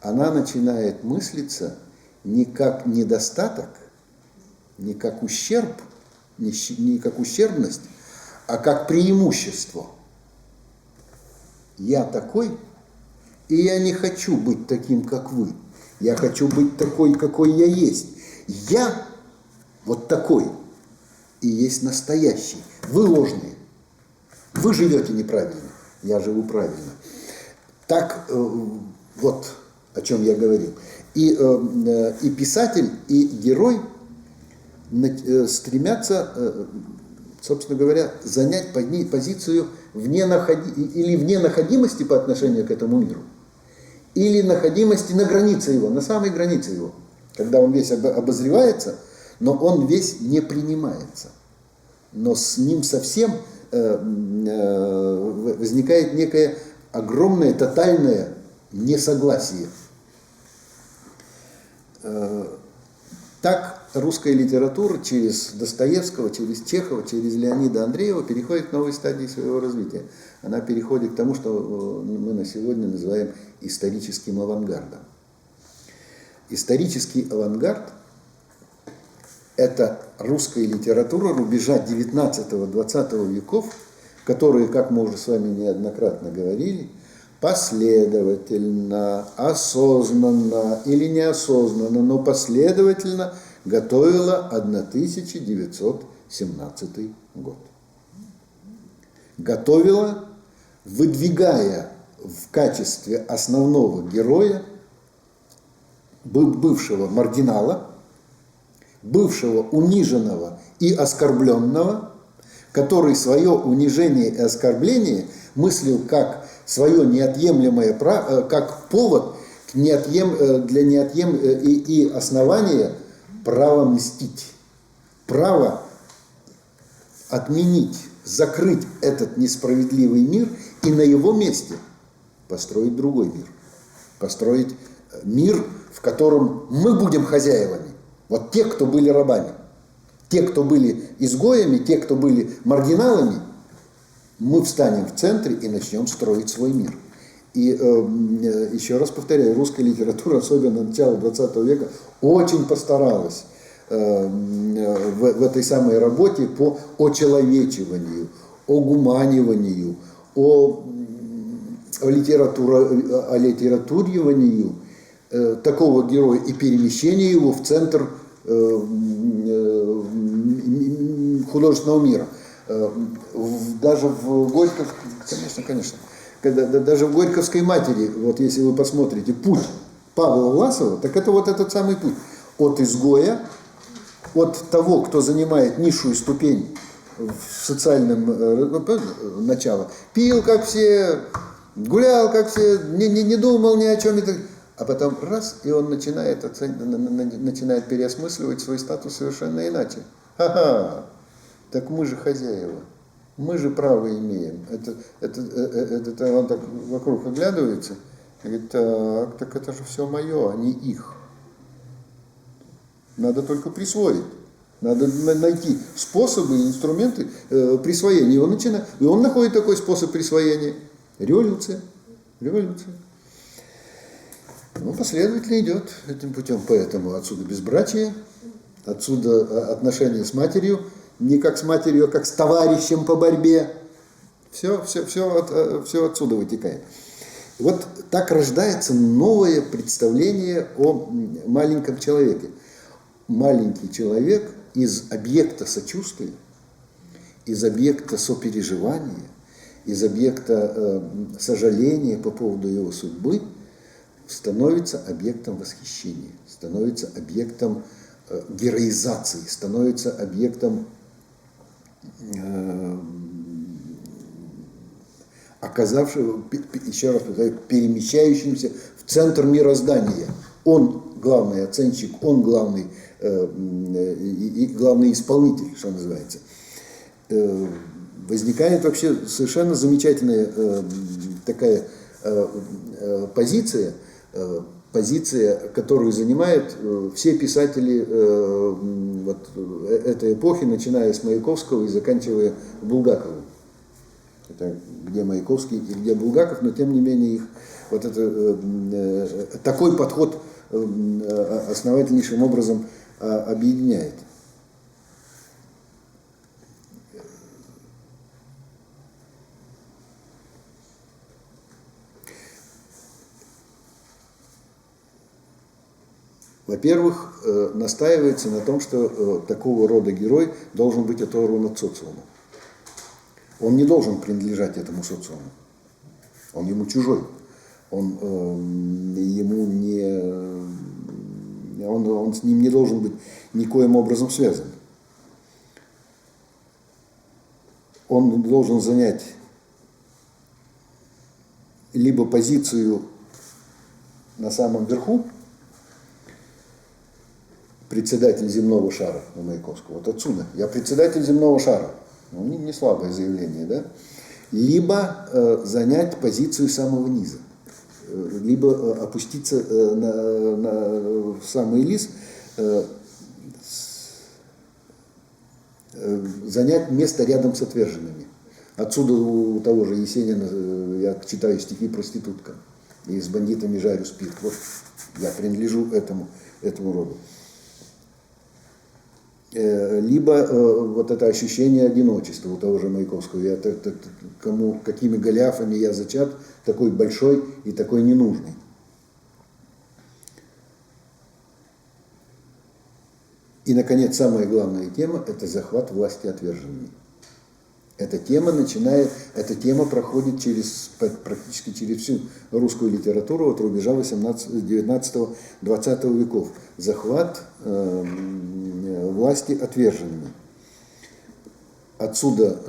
она начинает мыслиться не как недостаток, не как ущерб, не как ущербность, а как преимущество. Я такой, и я не хочу быть таким, как вы. Я хочу быть такой, какой я есть. Я вот такой и есть настоящий. Вы ложные. Вы живете неправильно. Я живу правильно. Так вот о чем я говорил. И писатель, и герой стремятся, собственно говоря, занять позицию вне находимости по отношению к этому миру, или находимости на границе его, на самой границе его, когда он весь обозревается, но он весь не принимается. Но с ним совсем возникает некое огромное, тотальное несогласие. Так русская литература через Достоевского, через Чехова, через Леонида Андреева переходит к новой стадии своего развития. Она переходит к тому, что мы на сегодня называем историческим авангардом. Исторический авангард – это русская литература рубежа 19-20 веков, которые, как мы уже с вами неоднократно говорили, последовательно, осознанно или неосознанно, но последовательно готовила 1917 год. Готовила, выдвигая в качестве основного героя бывшего маргинала, бывшего униженного и оскорбленного, который свое унижение и оскорбление мыслил как свое неотъемлемое право, как повод и основание права мстить, право отменить, закрыть этот несправедливый мир и на его месте построить другой мир. Построить мир, в котором мы будем хозяевами. Вот те, кто были рабами, те, кто были изгоями, те, кто были маргиналами, мы встанем в центре и начнем строить свой мир. И еще раз повторяю, русская литература, особенно начала 20 века, очень постаралась в этой самой работе по очеловечиванию, огуманиванию, литературиванию такого героя и перемещению его в центр художественного мира. Даже в даже в Горьковской матери, вот если вы посмотрите, путь Павла Власова, так это вот этот самый путь. От изгоя, от того, кто занимает низшую ступень в социальном начале, пил, как все, гулял, как все, не думал ни о чем. А потом раз, и он начинает переосмысливать свой статус совершенно иначе. Ага, так мы же хозяева, мы же право имеем. Это он так вокруг оглядывается и говорит, так это же все мое, а не их. Надо только присвоить. Надо найти способы, инструменты присвоения. И он находит такой способ присвоения. Революция. Ну, последовательно идет этим путем. Поэтому отсюда безбрачие, отсюда отношения с матерью, не как с матерью, а как с товарищем по борьбе. Все отсюда вытекает. Вот так рождается новое представление о маленьком человеке. Маленький человек из объекта сочувствия, из объекта сопереживания, из объекта сожаления по поводу его судьбы становится объектом восхищения, становится объектом героизации, становится объектом оказавшего, еще раз повторяю, перемещающимся в центр мироздания. Он главный оценщик, он главный исполнитель, что называется. Возникает вообще совершенно замечательная такая позиция, которую занимают все писатели этой эпохи, начиная с Маяковского и заканчивая Булгаковым. Это где Маяковский и где Булгаков, но тем не менее их такой подход основательнейшим образом объединяет. Во-первых, настаивается на том, что такого рода герой должен быть оторван от социума. Он не должен принадлежать этому социуму. Он ему чужой. Он с ним не должен быть никоим образом связан. Он должен занять либо позицию на самом верху, председатель земного шара у Маяковского, вот отсюда, я председатель земного шара, ну, не слабое заявление, да, либо занять позицию самого низа. либо опуститься в самый лис, занять место рядом с отверженными. Отсюда у того же Есенина я читаю стихи проституткам и с бандитами жарю спирт. Вот я принадлежу этому роду. Либо вот это ощущение одиночества у того же Маяковского. Какими голиафами я зачат, такой большой и такой ненужный. И, наконец, самая главная тема – это захват власти отверженными. Эта тема проходит практически через всю русскую литературу от рубежа 19-20 веков. Захват власти отверженными. Отсюда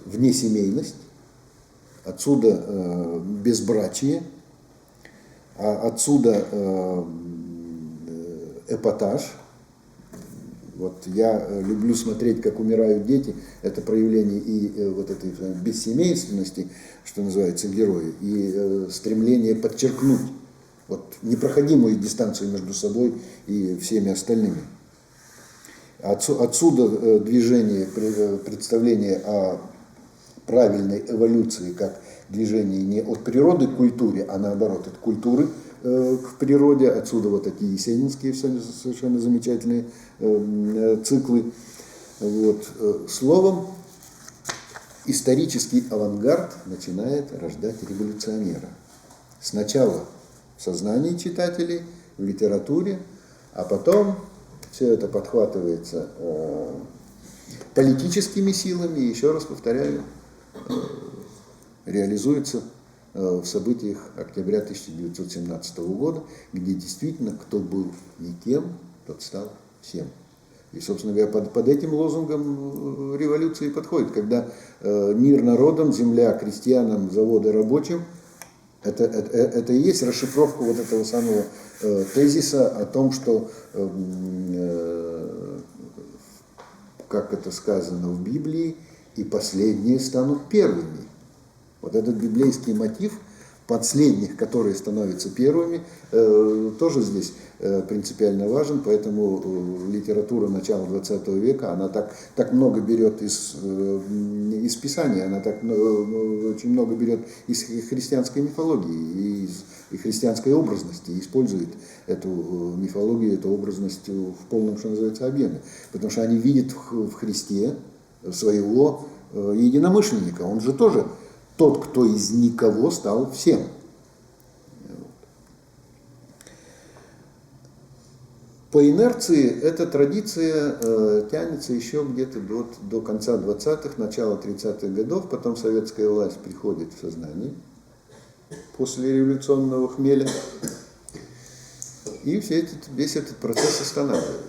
внесемейность, отсюда безбрачие, отсюда эпатаж. Вот я люблю смотреть, как умирают дети, это проявление и вот этой бессемейственности, что называется, герои, и стремление подчеркнуть вот непроходимую дистанцию между собой и всеми остальными. Отсюда движение, представление о правильной эволюции как движение не от природы к культуре, а наоборот от культуры к природе. Отсюда вот эти есенинские совершенно замечательные циклы. Вот. Словом, исторический авангард начинает рождать революционера. Сначала в сознании читателей, в литературе, а потом все это подхватывается политическими силами, и, еще раз повторяю, реализуется в событиях октября 1917 года, где действительно кто был никем, тот стал всем. И, собственно говоря, под этим лозунгом революции подходит, когда мир народам, земля крестьянам, заводы рабочим, это и есть расшифровка вот этого самого тезиса о том, что, как это сказано в Библии, и последние станут первыми. Вот этот библейский мотив последних, которые становятся первыми, тоже здесь принципиально важен, поэтому литература начала XX века, она так много берет из Писания, она очень много берет из христианской мифологии и христианской образности, и использует эту мифологию, эту образность в полном, что называется, объеме. Потому что они видят в Христе своего единомышленника. Он же тоже тот, кто из никого стал всем. По инерции эта традиция тянется еще где-то до конца 20-х, начала 30-х годов, потом советская власть приходит в сознание после революционного хмеля, и весь этот процесс останавливает.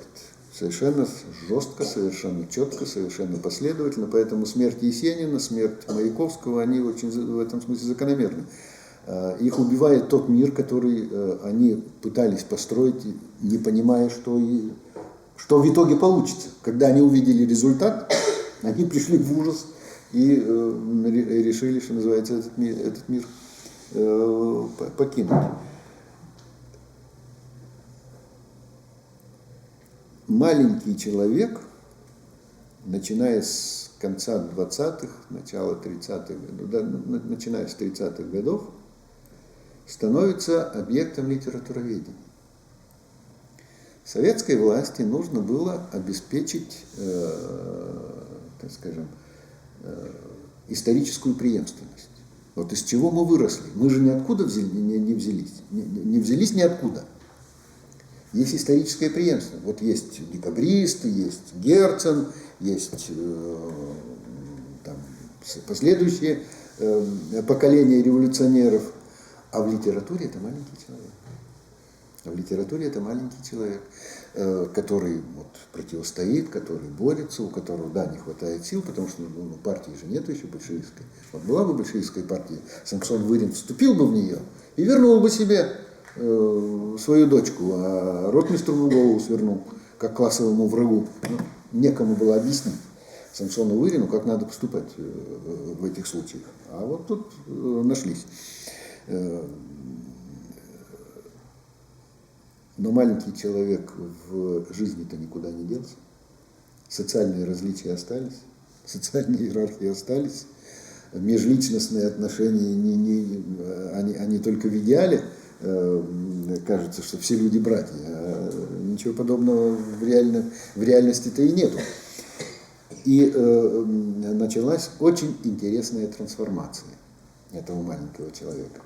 Совершенно жестко, совершенно четко, совершенно последовательно, поэтому смерть Есенина, смерть Маяковского, они очень в этом смысле закономерны. Их убивает тот мир, который они пытались построить, не понимая, что в итоге получится. Когда они увидели результат, они пришли в ужас и решили, что называется, этот мир покинуть. Маленький человек, начиная с конца 20-х, начала 30-х годов, начиная с 30-х годов, становится объектом литературоведения. Советской власти нужно было обеспечить, так скажем, историческую преемственность. Вот из чего мы выросли. Мы же ниоткуда не взялись ниоткуда. Есть историческая преемственность. Вот есть декабристы, есть Герцен, есть там, последующие поколения революционеров. А в литературе это маленький человек. В литературе это маленький человек, который противостоит, который борется, у которого, не хватает сил, потому что партии же нет еще большевистской. Вот была бы большевистская партия, Самсон Вырин вступил бы в нее и вернул бы себе свою дочку, а ротмистру в голову свернул, как классовому врагу. Некому было объяснить Самсону Вырину, как надо поступать в этих случаях. А вот тут нашлись. Но маленький человек в жизни-то никуда не делся. Социальные различия остались, социальные иерархии остались, межличностные отношения, они только в идеале, кажется, что все люди братья, а ничего подобного в реальности-то и нету. И началась очень интересная трансформация этого маленького человека.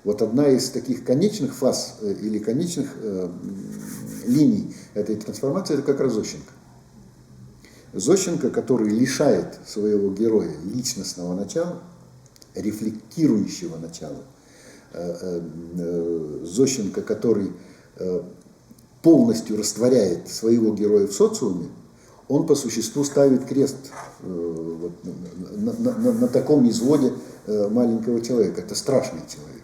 Вот одна из таких конечных фаз или конечных линий этой трансформации – это как раз Зощенко. Зощенко, который лишает своего героя личностного начала, рефлектирующего начала. Зощенко, который полностью растворяет своего героя в социуме, он по существу ставит крест на таком изводе маленького человека. Это страшный человек.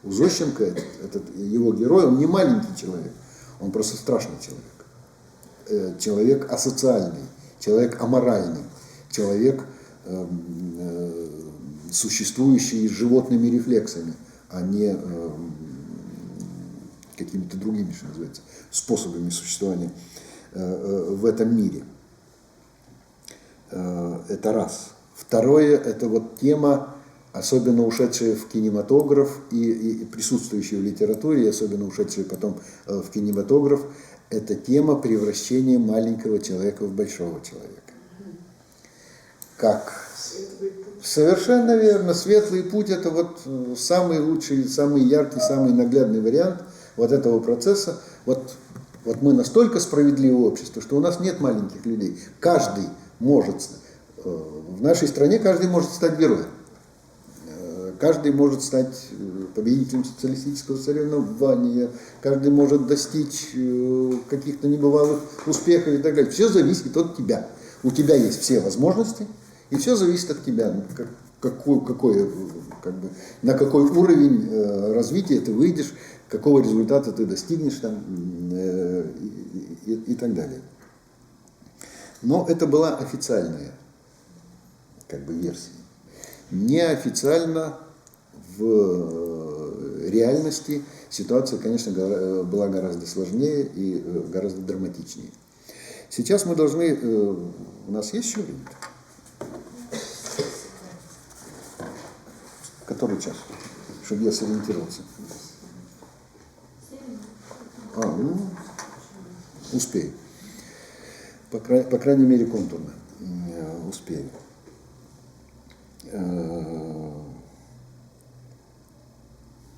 У Зощенко этот его герой, он не маленький человек, он просто страшный человек. Человек асоциальный, человек аморальный, человек, существующий с животными рефлексами, а не какими-то другими, что называется, способами существования в этом мире. Это раз. Второе, это вот тема, особенно ушедшая в кинематограф и присутствующая в литературе, и особенно ушедшая потом в кинематограф, это тема превращения маленького человека в большого человека. Как? Совершенно верно. Светлый путь – это вот самый лучший, самый яркий, самый наглядный вариант вот этого процесса. Вот мы настолько справедливое общество, что у нас нет маленьких людей. Каждый может, в нашей стране каждый может стать героем. Каждый может стать победителем социалистического соревнования, каждый может достичь каких-то небывалых успехов и так далее. Все зависит от тебя. У тебя есть все возможности, и все зависит от тебя. На какой уровень развития ты выйдешь, какого результата ты достигнешь там, и так далее. Но это была официальная версия. Неофициально в реальности ситуация, конечно, была гораздо сложнее и гораздо драматичнее. Сейчас мы должны... У нас есть еще время? Который час? Чтобы я сориентировался. Успею. По крайней мере, контурно. Успею.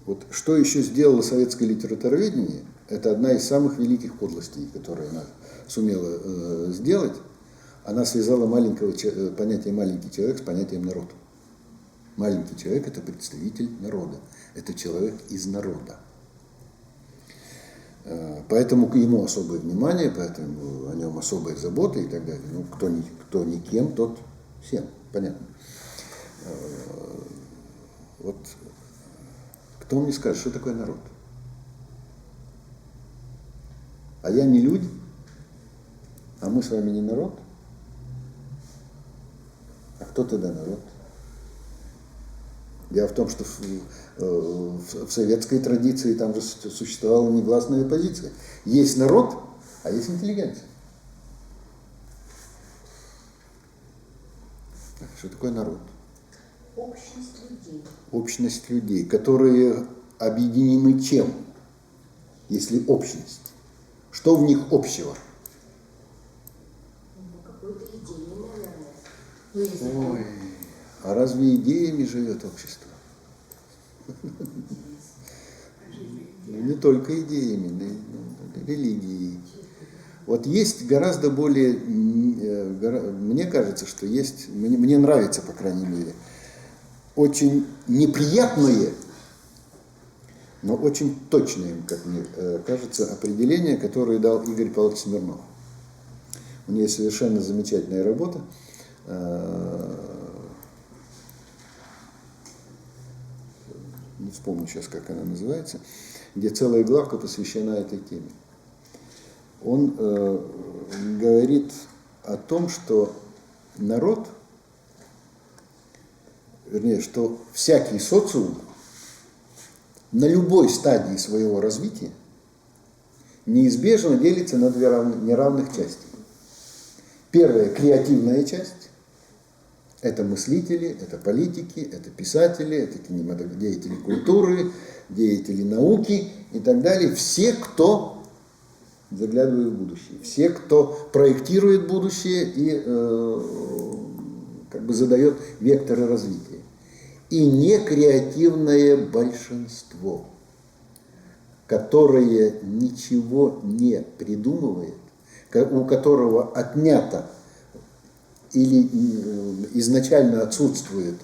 Вот что еще сделало советское литературоведение, это одна из самых великих подлостей, которые она сумела сделать. Она связала понятие «маленький человек» с понятием «народ». Маленький человек – это представитель народа, это человек из народа. Поэтому к ему особое внимание, поэтому о нем особая забота и так далее. Кто никем, тот всем, понятно. Вот кто мне скажет, что такое народ? А я не люди, а мы с вами не народ. А кто тогда народ? Дело в том, что в советской традиции там же существовала негласная позиция. Есть народ, а есть интеллигенция. Что такое народ? Общность людей. Общность людей, которые объединены чем, если общность? Что в них общего? Какой-то идеей, наверное. Ой, а разве идеями живет общество? Не только идеями, но и религией. Вот есть гораздо более, мне кажется, что есть, мне нравится, по крайней мере, очень неприятное, но очень точное, как мне кажется, определение, которое дал Игорь Павлович Смирнов. У него есть совершенно замечательная работа. Не вспомню сейчас, как она называется, где целая главка посвящена этой теме. Он говорит о том, что народ, вернее, что всякий социум на любой стадии своего развития неизбежно делится на две неравных части. Первая – креативная часть. Это мыслители, это политики, это писатели, это деятели культуры, деятели науки и так далее. Все, кто заглядывает в будущее. Все, кто проектирует будущее и как бы задает векторы развития. И некреативное большинство, которое ничего не придумывает, у которого отнято или изначально отсутствует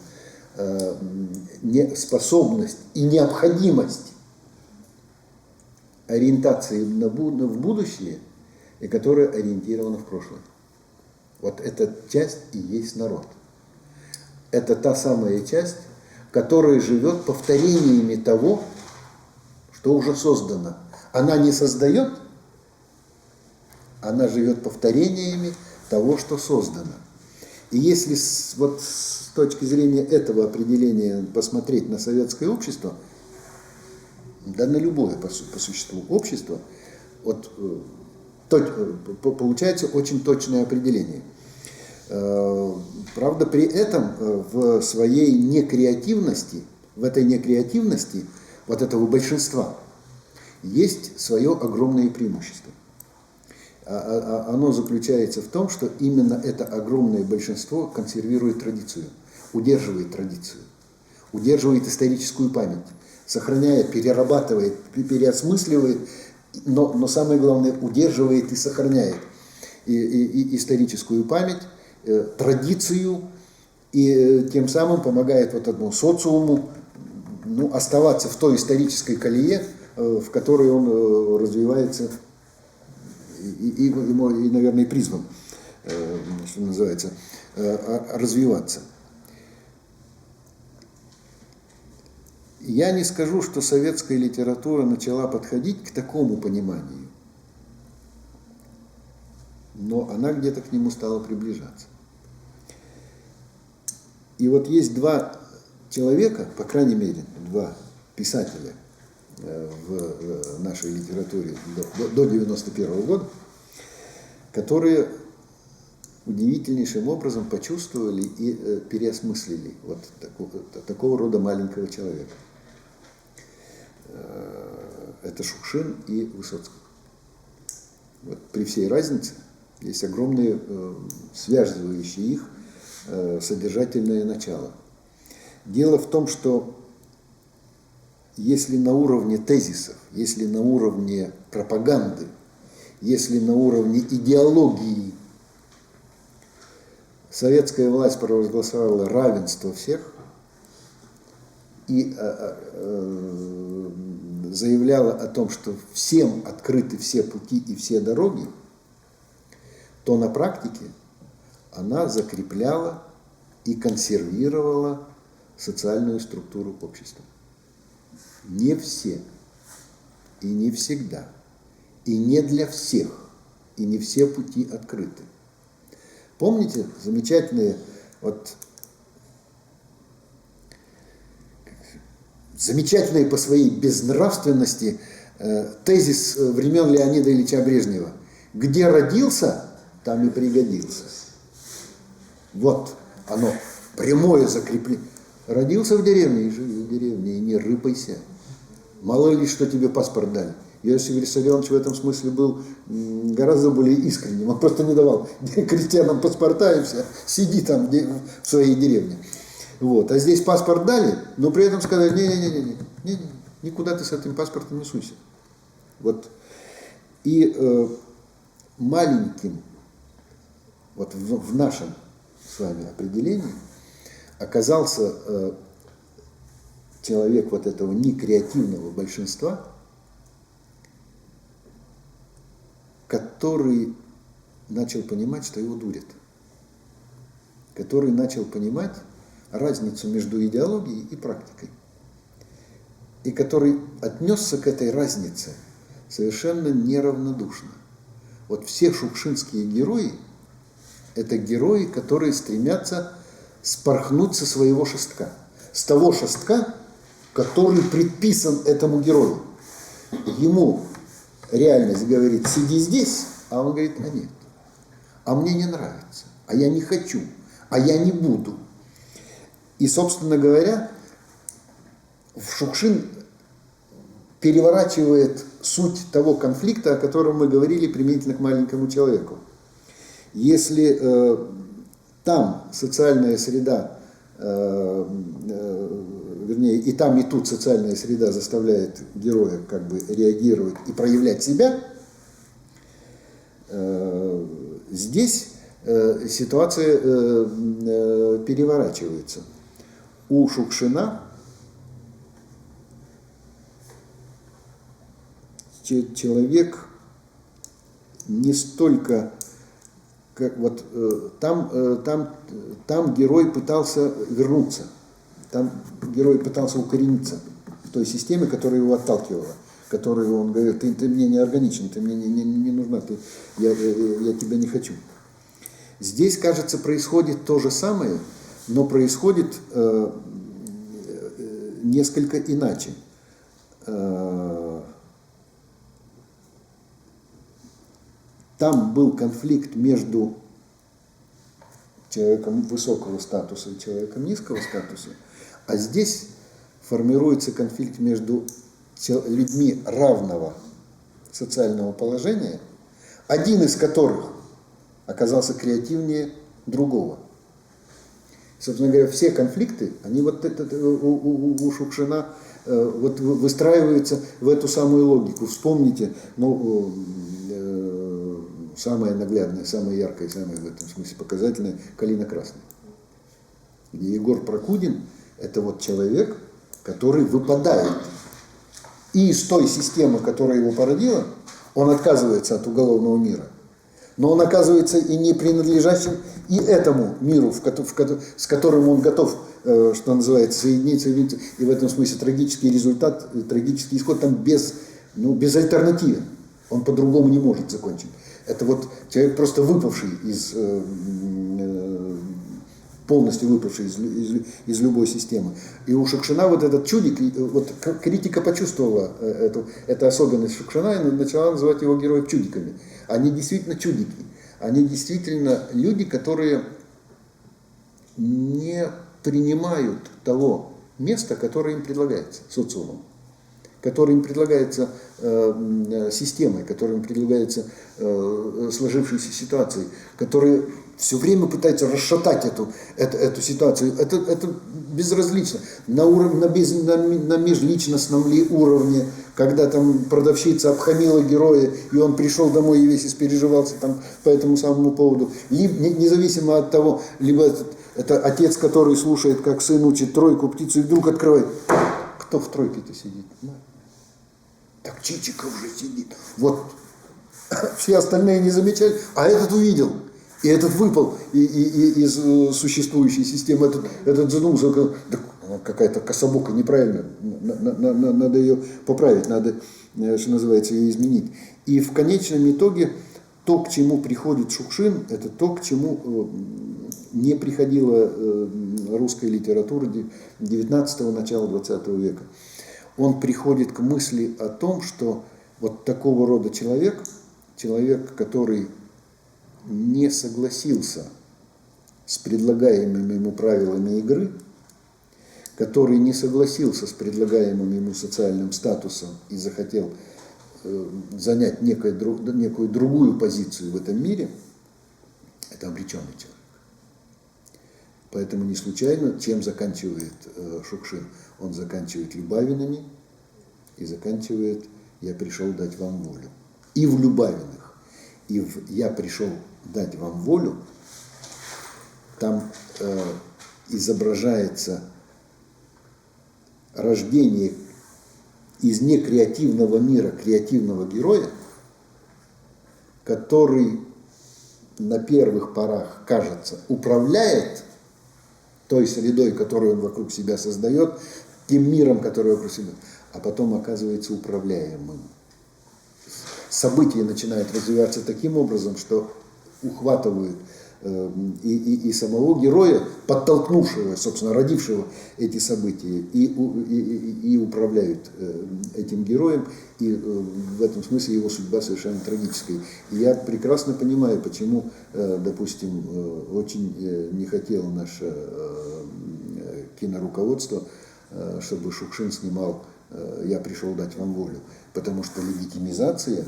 способность и необходимость ориентации в будущее, и которая ориентирована в прошлое. Вот эта часть и есть народ. Это та самая часть, которая живет повторениями того, что уже создано. Она не создает, она живет повторениями того, что создано. И если вот с точки зрения этого определения посмотреть на советское общество, да на любое по существу общество, вот, получается очень точное определение. Правда, при этом в своей некреативности, в этой некреативности вот этого большинства есть свое огромное преимущество. Оно заключается в том, что именно это огромное большинство консервирует традицию, удерживает историческую память, сохраняет, перерабатывает, переосмысливает, но самое главное, удерживает и сохраняет и историческую память, традицию, и тем самым помогает вот этому социуму оставаться в той исторической колее, в которой он развивается и наверное, призван, что называется, развиваться. Я не скажу, что советская литература начала подходить к такому пониманию, но она где-то к нему стала приближаться. И вот есть два человека, по крайней мере, два писателя в нашей литературе до 1991 года, которые удивительнейшим образом почувствовали и переосмыслили вот такого рода маленького человека. Это Шукшин и Высоцкий. Вот при всей разнице есть огромные связывающие их содержательное начало. Дело в том, что если на уровне тезисов, если на уровне пропаганды, если на уровне идеологии советская власть провозглашала равенство всех и заявляла о том, что всем открыты все пути и все дороги, то на практике она закрепляла и консервировала социальную структуру общества. Не все, и не всегда, и не для всех, и не все пути открыты. Помните замечательные, замечательные по своей безнравственности тезис времен Леонида Ильича Брежнева: где родился, там и пригодился. Вот оно, прямое закрепление. Родился в деревне и живи в деревне, и не рыпайся. Мало ли, что тебе паспорт дали. Иосиф Виссарионович в этом смысле был гораздо более искренним. Он просто не давал крестьянам паспорта и все. Сиди там в своей деревне. Вот. А здесь паспорт дали, но при этом сказали: не, никуда ты с этим паспортом не суйся. Вот. И маленьким, вот в нашем с вами определении, оказался человек вот этого некреативного большинства, который начал понимать, что его дурят, который начал понимать разницу между идеологией и практикой, и который отнесся к этой разнице совершенно неравнодушно. Вот все шукшинские герои – это герои, которые стремятся спорхнуть со своего шестка, с того шестка, который предписан этому герою. Ему реальность говорит, сиди здесь, а он говорит, а нет, а мне не нравится, а я не хочу, а я не буду. И, собственно говоря, Шукшин переворачивает суть того конфликта, о котором мы говорили применительно к маленькому человеку. Если там социальная среда, вернее, и там, и тут социальная среда заставляет героя как бы реагировать и проявлять себя, здесь ситуация переворачивается. У Шукшина человек не столько, как вот там герой пытался вернуться, там герой пытался укорениться в той системе, которая его отталкивала, которую он говорит, ты мне не органичен, ты мне не нужна, я тебя не хочу. Здесь, кажется, происходит то же самое, но происходит несколько иначе. Там был конфликт между человеком высокого статуса и человеком низкого статуса, а здесь формируется конфликт между людьми равного социального положения, один из которых оказался креативнее другого. Собственно говоря, все конфликты, они вот у Шукшина вот выстраиваются в эту самую логику. Вспомните, самое наглядное, самое яркое, самое в этом смысле показательное «Калина красная», где Егор Прокудин – это вот человек, который выпадает и из той системы, которая его породила, он отказывается от уголовного мира, но он оказывается и не принадлежащим и этому миру, с которым он готов, что называется, соединиться, и в этом смысле трагический результат, трагический исход там безальтернативен, он по-другому не может закончить. Это вот человек просто выпавший полностью выпавший из любой системы. И у Шукшина вот этот чудик, вот критика почувствовала эту особенность Шукшина и начала называть его героев чудиками. Они действительно чудики. Они действительно люди, которые не принимают того места, которое им предлагается социумом, которое им предлагается системой, которое им предлагается сложившейся ситуацией, которые все время пытаются расшатать эту ситуацию. Это безразлично. На межличностном ли уровне, когда там продавщица обхамила героя, и он пришел домой и весь испереживался там по этому самому поводу. Независимо от того, либо это отец, который слушает, как сын учит тройку, птицу, и вдруг открывает. Кто в тройке-то сидит? Так Чичиков же сидит. Вот. Все остальные не замечали, а этот увидел. И этот выпал из существующей системы, этот задумался, да, какая-то кособока неправильная, надо ее поправить, надо, что называется, ее изменить. И в конечном итоге то, к чему приходит Шукшин, это то, к чему не приходила русская литература 19-го, начала 20 века. Он приходит к мысли о том, что вот такого рода человек, который не согласился с предлагаемыми ему правилами игры, который не согласился с предлагаемым ему социальным статусом и захотел занять некую другую позицию в этом мире, это обреченный человек. Поэтому не случайно, чем заканчивает Шукшин? Он заканчивает Любавинами и заканчивает «Я пришел дать вам волю». И в Любавинах, и в «Я пришел дать вам волю» там изображается рождение из некреативного мира креативного героя, который на первых порах, кажется, управляет той средой, которую он вокруг себя создает, тем миром, который вокруг себя, а потом оказывается управляемым. События начинают развиваться таким образом, что ухватывают и самого героя, подтолкнувшего, собственно, родившего эти события, и управляют этим героем, и в этом смысле его судьба совершенно трагическая. И я прекрасно понимаю, почему, допустим, очень не хотело наше киноруководство, чтобы Шукшин снимал «Я пришел дать вам волю», потому что легитимизация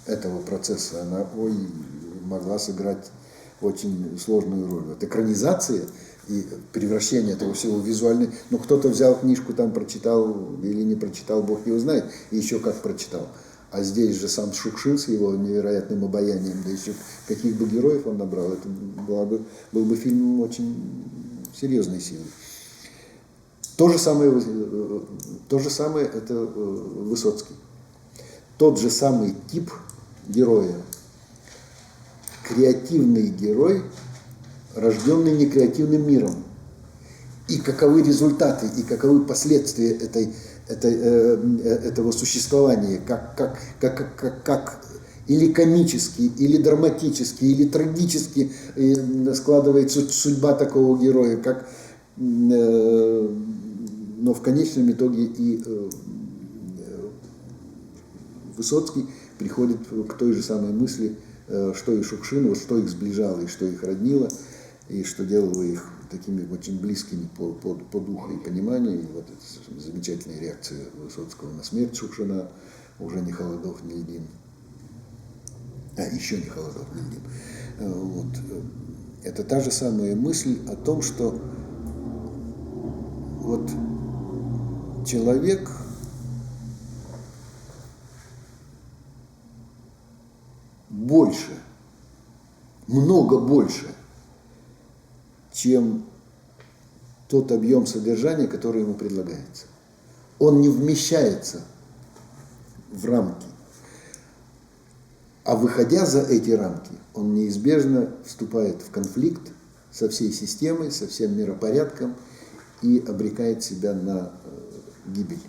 этого процесса, она могла сыграть очень сложную роль. Вот экранизация и превращение этого всего в визуальный. Ну, кто-то взял книжку, там прочитал или не прочитал, Бог его знает, и еще как прочитал. А здесь же сам Шукшин с его невероятным обаянием, да еще каких бы героев он набрал, это был бы фильм очень серьезной силы. То же самое это Высоцкий. Тот же самый тип героя. Креативный герой, рожденный некреативным миром. И каковы результаты, и каковы последствия этого существования, как или комически, или драматически, или трагически складывается судьба такого героя, но в конечном итоге и Высоцкий приходит к той же самой мысли, что и Шукшин, вот что их сближало и что их роднило, и что делало их такими очень близкими по духу и пониманию. И вот эта замечательная реакция Высоцкого на смерть Шукшина, уже ни Холодов, ни Ильин. Еще не Холодов, ни Ильин. Вот. Это та же самая мысль о том, что вот человек больше, много больше, чем тот объем содержания, который ему предлагается. Он не вмещается в рамки. А выходя за эти рамки, он неизбежно вступает в конфликт со всей системой, со всем миропорядком и обрекает себя на гибель,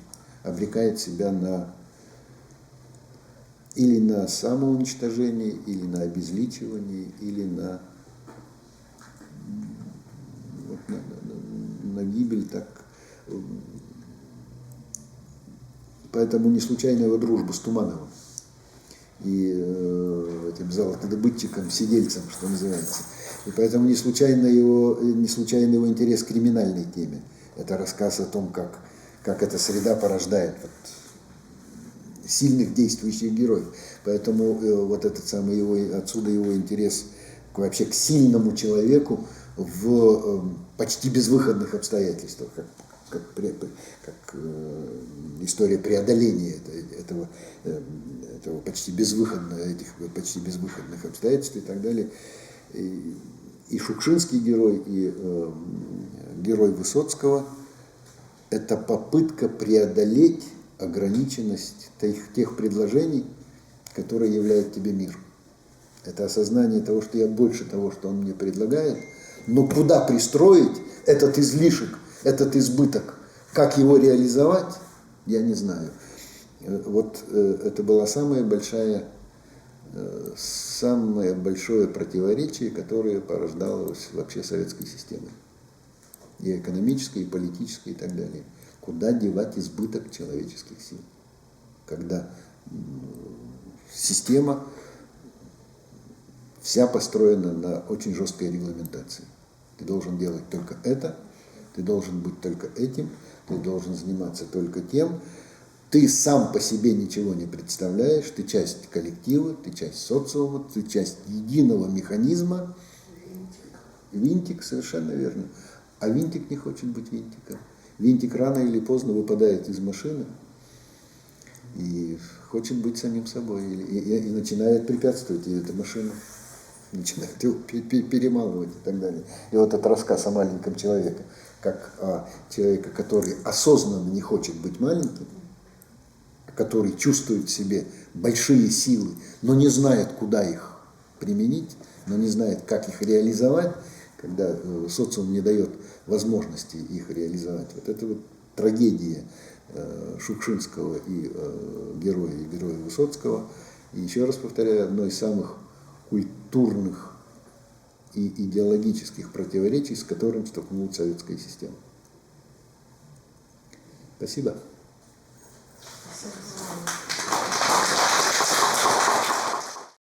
обрекает себя или на самоуничтожение, или на обезличивание, или на гибель. Так. Поэтому не случайна его дружба с Тумановым и этим золотодобытчиком, сидельцем, что называется. И поэтому не случайно его интерес к криминальной теме. Это рассказ о том, как эта среда порождает сильных действующих героев. Поэтому вот этот самый отсюда его интерес вообще к сильному человеку в почти безвыходных обстоятельствах, как история преодоления этого этих почти безвыходных обстоятельств и так далее. И шукшинский герой, и герой Высоцкого – это попытка преодолеть ограниченность тех предложений, которые являет тебе мир. Это осознание того, что я больше того, что он мне предлагает, но куда пристроить этот излишек, этот избыток, как его реализовать, я не знаю. Вот это было самое большое противоречие, которое порождалось вообще советской системой. И экономической, и политической, и так далее. Куда девать избыток человеческих сил? Когда система вся построена на очень жесткой регламентации. Ты должен делать только это, ты должен быть только этим, ты должен заниматься только тем. Ты сам по себе ничего не представляешь, ты часть коллектива, ты часть социума, ты часть единого механизма. Винтик, совершенно верно. А винтик не хочет быть винтиком. Винтик рано или поздно выпадает из машины и хочет быть самим собой. И начинает препятствовать, и эта машина начинает его перемалывать и так далее. И вот этот рассказ о маленьком человеке, как о человеке, который осознанно не хочет быть маленьким, который чувствует в себе большие силы, но не знает, куда их применить, но не знает, как их реализовать, когда социум не дает возможности их реализовать. Вот это вот трагедия Шукшинского и героя Высоцкого. И еще раз повторяю, одно из самых культурных и идеологических противоречий, с которым столкнулась советская система. Спасибо. Спасибо.